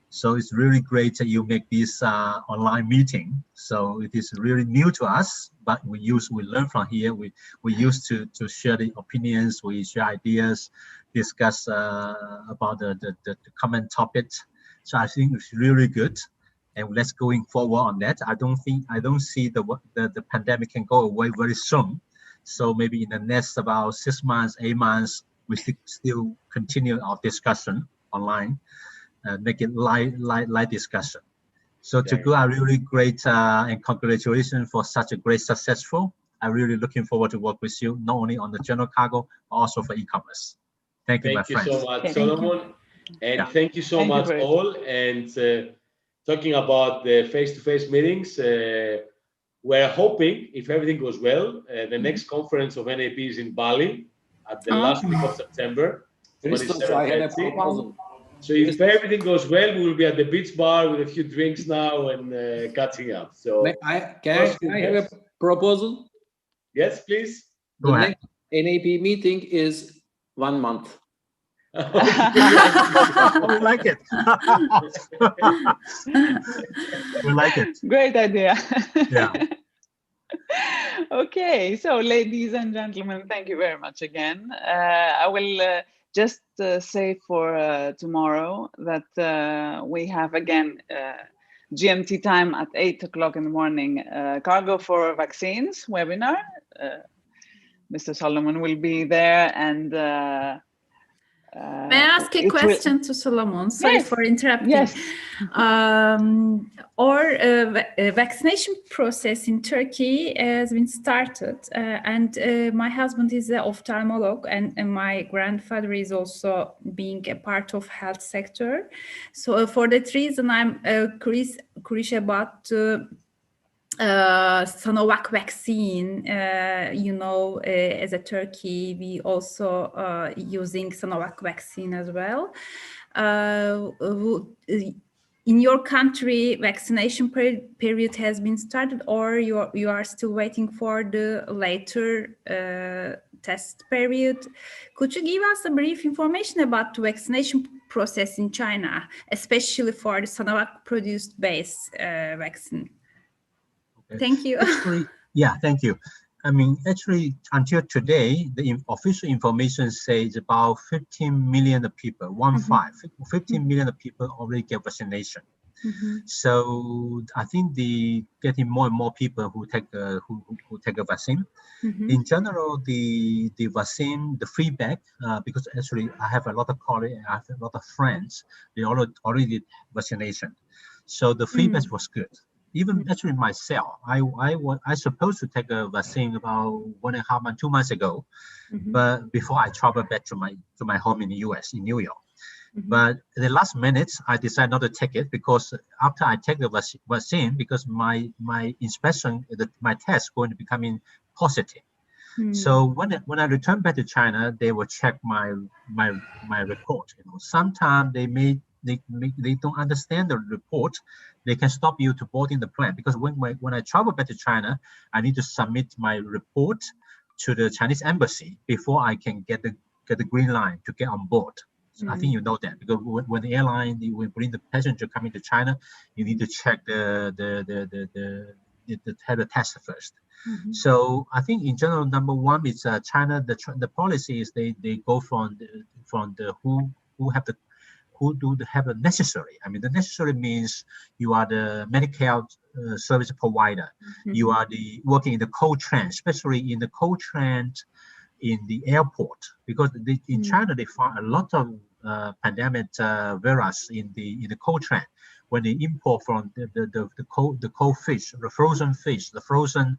So it's really great that you make this online meeting. So it is really new to us, but we learn from here. We used to share the opinions, we share ideas, discuss about the common topics. So I think it's really good. And let's going forward on that. I don't see the pandemic can go away very soon. So maybe in the next about 6 months, 8 months, we still continue our discussion online, make it light discussion. So to go, I really great and congratulations for such a great successful. I'm really looking forward to work with you, not only on the general cargo, but also for e-commerce. Thank you, my friends. Thank you so much, Solomon. And thank you so much all. And talking about the face-to-face meetings, we're hoping, if everything goes well, the next conference of NAP is in Bali at the last week of September. Christos, I have a proposal. So if everything goes well, we will be at the beach bar with a few drinks now and catching up. So can I have a proposal? Yes, please. The next NAP meeting is 1 month. We like it. We like it. Great idea. Yeah. Okay, so ladies and gentlemen, thank you very much again. I will just say for tomorrow that we have again GMT time at 8 o'clock in the morning, Cargo for Vaccines webinar. Mr. Solomon will be there, and may I ask a question to Solomon? Sorry for interrupting. Yes. Our vaccination process in Turkey has been started, and my husband is an ophthalmologist, and my grandfather is also being a part of health sector. So for that reason, I'm curious about Sinovac vaccine. You know, as a Turkey, we also using Sinovac vaccine as well. In your country, vaccination period has been started, or you are still waiting for the later test period? Could you give us a brief information about the vaccination process in China, especially for the Sinovac produced base vaccine? Thank you. Actually, yeah, thank you. I mean, actually, until today, the official information says about 15 million people, 15 million people already get vaccination. So I think the getting more and more people who take a vaccine. In general, the vaccine, the feedback, because actually I have a lot of colleagues, I have a lot of friends, they already did vaccination. So the feedback was good. Even actually myself, I supposed to take a vaccine about 1.5 months, 2 months ago, but before I traveled back to my home in the US, in New York. But in the last minutes, I decided not to take it because after I take the vaccine, because my inspection, my test going to becoming positive. So when I return back to China, they will check my report. You know, sometimes they don't understand the report. They can stop you to boarding the plane because when I travel back to China, I need to submit my report to the Chinese embassy before I can get the green line to get on board. So I think you know that because when the airline will bring the passenger coming to China, you need to check the test first. So I think in general, number one is China. The policy is they go from the who have who do have a necessary. I mean, the necessary means you are the Medicare service provider. You are the working in the cold train, especially in the cold train in the airport, because in China they found a lot of pandemic virus in the cold train. When they import from the cold fish, the frozen fish, the frozen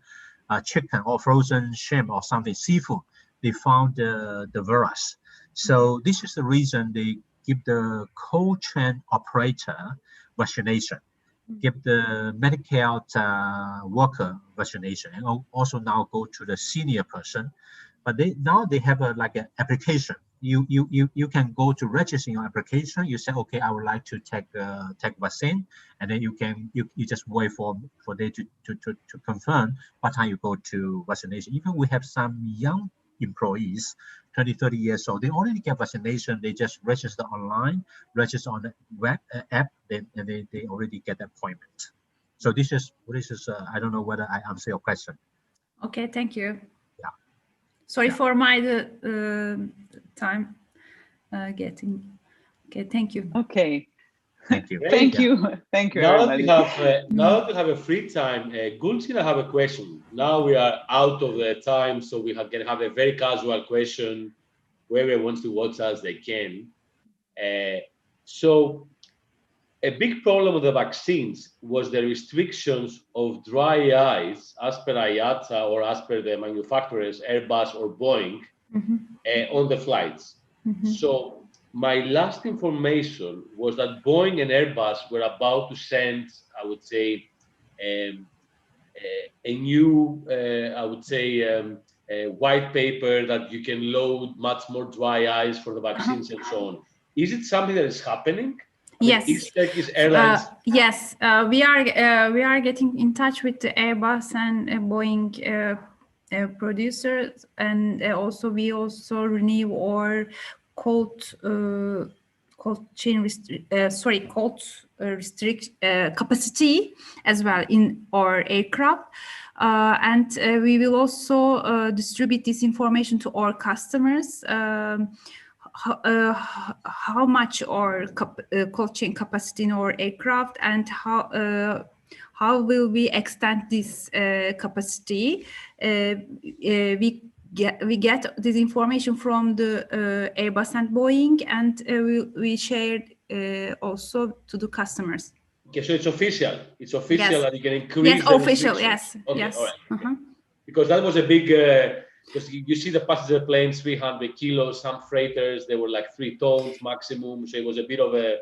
chicken or frozen shrimp or something, seafood, they found the virus. So this is the reason they give the cold chain operator vaccination, give the Medicare worker vaccination, and also now go to the senior person. But now they have like an application. You can go to register your application. You say, okay, I would like to take vaccine, and then you just wait for they to confirm what time you go to vaccination. Even we have some young employees, 20, 30 years old, they already get vaccination. They just register online, register on the web app, and they already get the appointment. So this is I don't know whether I answer your question. Okay, thank you. Yeah. Sorry for my time getting. Okay, thank you. Okay. Thank you. Thank you. Thank you, Now everybody. now that we have a free time, Gulcin, I have a question. Now we are out of the time, so we can have a very casual question. Whoever wants to watch us, they can. So a big problem with the vaccines was the restrictions of dry ice as per IATA or as per the manufacturers, Airbus or Boeing, on the flights. So my last information was that Boeing and Airbus were about to send, I would say, a new, a white paper that you can load much more dry ice for the vaccines and so on. Is it something that is happening? Yes. Is Turkish Airlines? Yes, we are getting in touch with the Airbus and Boeing producers, and also we renew our cold chain capacity as well in our aircraft, and we will also distribute this information to our customers. How much our cold chain capacity in our aircraft, and how will we extend this capacity? We get this information from the Airbus and Boeing, and we share also to the customers. Okay, so it's official. It's official that you can increase. Yes, official. Yes. Okay, yes. all right. Because that was a big. Because you see the passenger planes, 300 kilos, some freighters, they were like 3 tons maximum. So it was a bit of a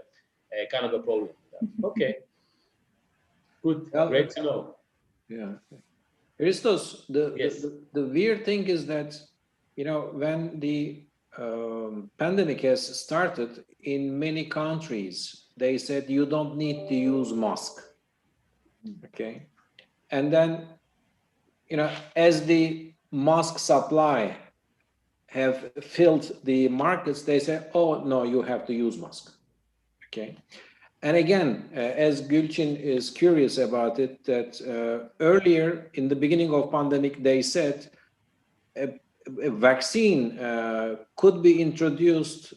kind of a problem. Okay. Good. Great to know. Yeah. Christos, the weird thing is that, when the pandemic has started in many countries, they said you don't need to use mask. Okay. And then, as the mask supply have filled the markets, they say, oh, no, you have to use mask. Okay. And again, as Gülçin is curious about it, that earlier in the beginning of pandemic, they said a vaccine could be introduced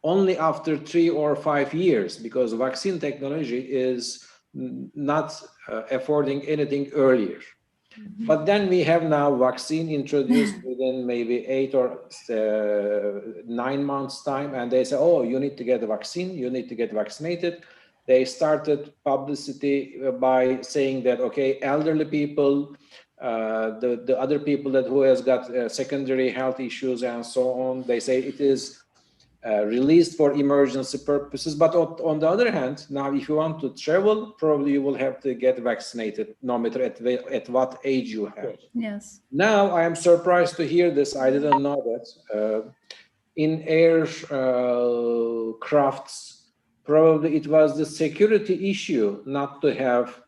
only after 3 or 5 years, because vaccine technology is not affording anything earlier. But then we have now vaccine introduced within maybe 8 or 9 months time, and they say, oh, you need to get a vaccine, you need to get vaccinated. They started publicity by saying that, okay, elderly people, the other people who has got secondary health issues and so on, they say it is released for emergency purposes. But on the other hand, now if you want to travel, probably you will have to get vaccinated, no matter at what age you have. Yes. Now I am surprised to hear this. I didn't know that. In air crafts, probably it was the security issue not to have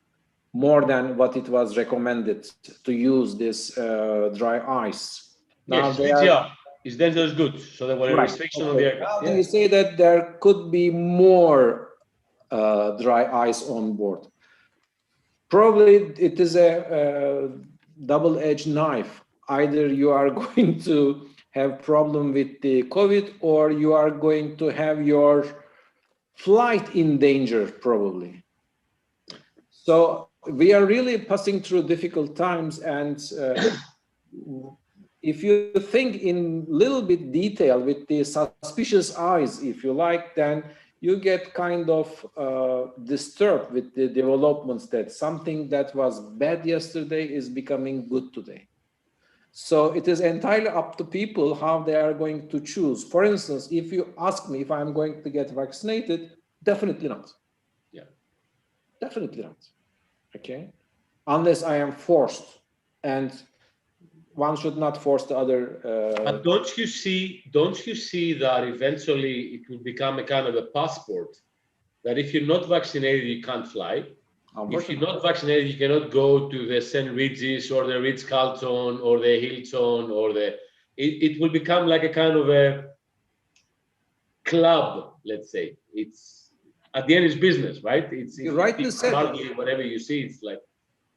more than what it was recommended to use this dry ice. Now yes, is dangerous goods, so there were a restriction on the aircraft. They say that there could be more dry ice on board. Probably it is a double-edged knife. Either you are going to have problem with the COVID, or you are going to have your flight in danger, probably. So we are really passing through difficult times, and if you think in little bit detail with the suspicious eyes, if you like, then you get kind of disturbed with the developments that something that was bad yesterday is becoming good today. So it is entirely up to people how they are going to choose. For instance, if you ask me if I'm going to get vaccinated, definitely not. Yeah. Definitely not. Okay. Unless I am forced, and one should not force the other. But don't you see that eventually it will become a kind of a passport that if you're not vaccinated, you can't fly. If you're not vaccinated, you cannot go to the St. Regis or the Ritz-Carlton or the Hilton or it will become like a kind of a club, let's say. It's at the end, it's business, right? It's rightly said. Whatever you see, it's like.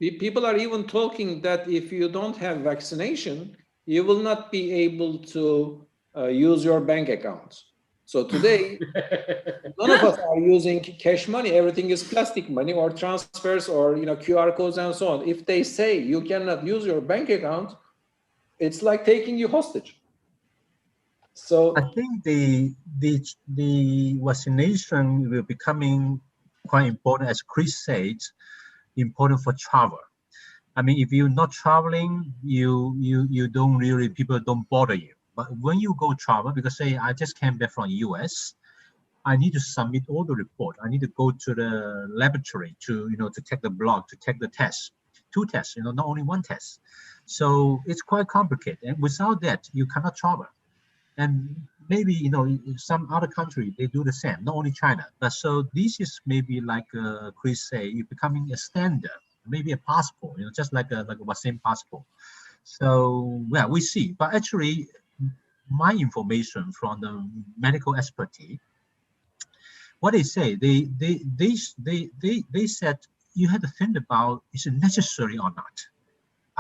People are even talking that if you don't have vaccination, you will not be able to use your bank account. So today, none of us are using cash money. Everything is plastic money or transfers or QR codes and so on. If they say you cannot use your bank account, it's like taking you hostage. So I think the vaccination will becoming quite important, as Chris said, important for travel. I mean, if you're not traveling, you don't really, people don't bother you. But when you go travel, because say I just came back from US, I need to submit all the report. I need to go to the laboratory to to take the blood, to take the test, 2 tests, not only 1 test. So it's quite complicated, and without that, you cannot travel. And maybe some other country they do the same, not only China. But so this is maybe like Chris say, it becoming a standard, maybe a passport, just like a vaccine passport. So yeah, we see. But actually, my information from the medical expertise, what they say, they said you have to think about is it necessary or not.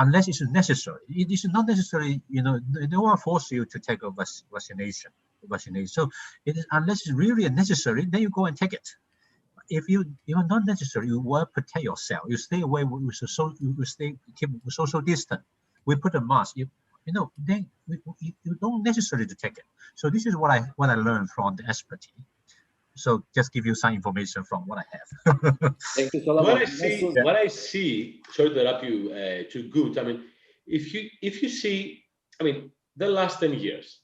Unless it's necessary. It is not necessary, no one force you to take a vaccination. So it is, unless it's really necessary, then you go and take it. If you're not necessary, you will protect yourself. You stay away with keep social distance. We put a mask. Then you don't necessarily to take it. So this is what I learned from the expertise. So just give you some information from what I have. Thank you so much. What I see, sorry to interrupt you, too good. I mean, if you see, I mean, the last 10 years,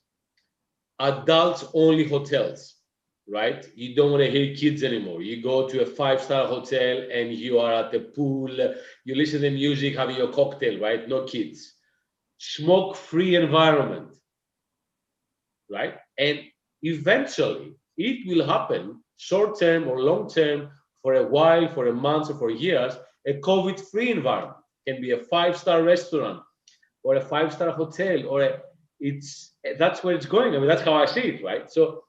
adults only hotels, right? You don't want to hear kids anymore. You go to a 5-star hotel and you are at the pool, you listen to music, having your cocktail, right? No kids. Smoke-free environment, right? And eventually, it will happen short-term or long-term, for a while, for a month or for years, a COVID-free environment. Can be a 5-star restaurant or a 5-star hotel, or that's where it's going. I mean, that's how I see it, right? So,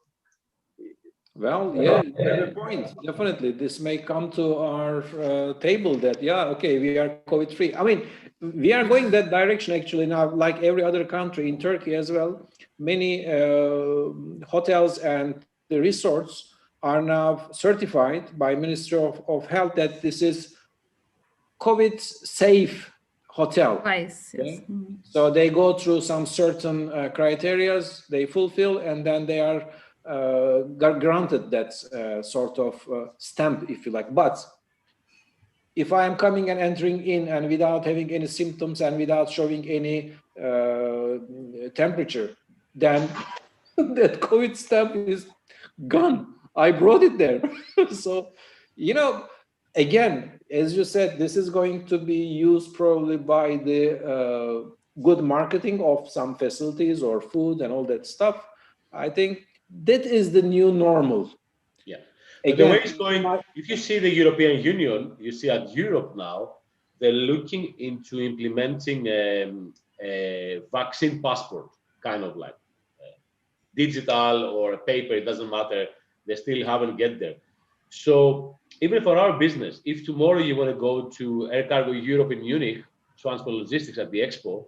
well, yeah, good point. Definitely, this may come to our table that, okay, we are COVID-free. I mean, we are going that direction actually now, like every other country, in Turkey as well. Many hotels and the resorts are now certified by Ministry of Health that this is COVID safe hotel. Yes. Okay? So they go through some certain criteria they fulfill, and then they are granted that sort of stamp, if you like. But if I am coming and entering in and without having any symptoms and without showing any temperature, then that COVID stamp is gone. I brought it there. So, again, as you said, this is going to be used probably by the good marketing of some facilities or food and all that stuff. I think that is the new normal. Yeah. But the way it's going, if you see the European Union, you see at Europe now, they're looking into implementing a vaccine passport, kind of like digital or paper, it doesn't matter. They still haven't get there. So even for our business, if tomorrow you want to go to Air Cargo Europe in Munich, transport logistics at the expo,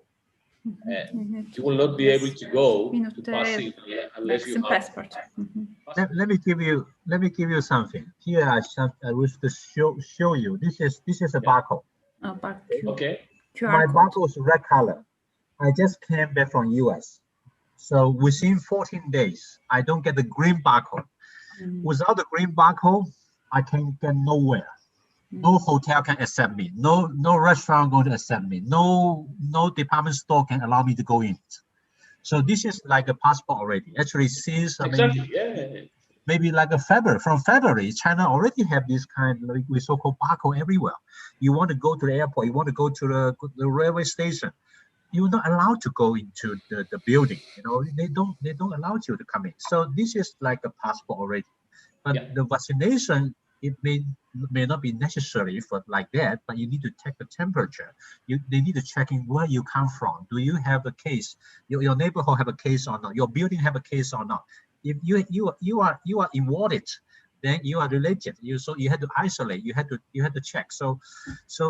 You will not be able to go to pass it unless you have passport. Let me give you something. Here I wish to show you. This is a barcode. Okay. My barcode is red color. I just came back from US. So within 14 days, I don't get the green barcode. Without the green barcode, I can get nowhere. No hotel can accept me. No restaurant going to accept me. No department store can allow me to go in. So this is like a passport already. Actually, since maybe like from February, China already have this kind of like so-called barcode everywhere. You want to go to the airport, you want to go to the railway station, you're not allowed to go into the building. You know, they don't allow you to come in. So this is like a passport already. But the vaccination, it may not be necessary for like that, but you need to take the temperature. They need to check in where you come from. Do you have a case? Your neighborhood have a case or not? Your building have a case or not? If you are involved, then you are related. So you had to isolate. You had to check. So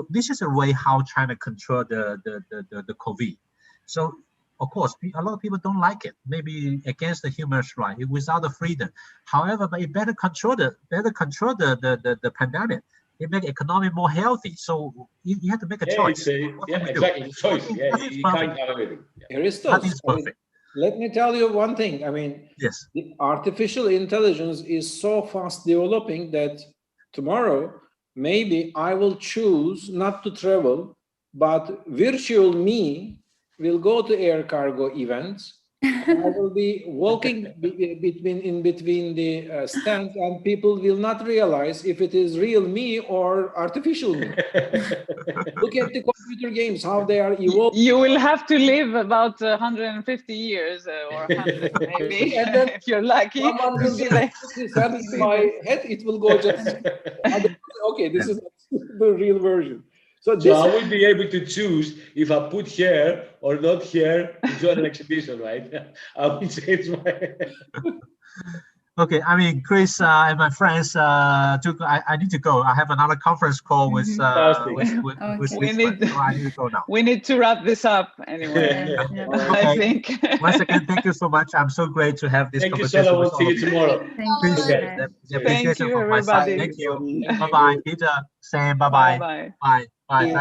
this is a way how China control the COVID. So of course, a lot of people don't like it. Maybe against the human rights, without the freedom. However, but it better control the pandemic. It make economy more healthy. So you have to make a choice. Exactly. Choice. You can't have everything. Nothing is perfect. Let me tell you one thing. I mean, yes, the artificial intelligence is so fast developing that tomorrow maybe I will choose not to travel, but virtual me will go to air cargo events. I will be walking in between the stands, and people will not realize if it is real me or artificial me. Look at the computer games, how they are evolving. You will have to live about 150 years or 100 maybe, and then if you're lucky. Someone will be in my head, it will go just, okay, this is the real version. So I will be able to choose if I put hair or not hair to join an exhibition, right? I will change my. Okay, I mean, Chris and my friends, I need to go. I have another conference call with we need to go now. We need to wrap this up anyway. Okay. I think. Once again, thank you so much. I'm so great to have this conversation. Thank you, we'll see you tomorrow. Thank you, everybody. Thank you. Bye-bye, Peter. Sam, bye-bye. Bye. Bye.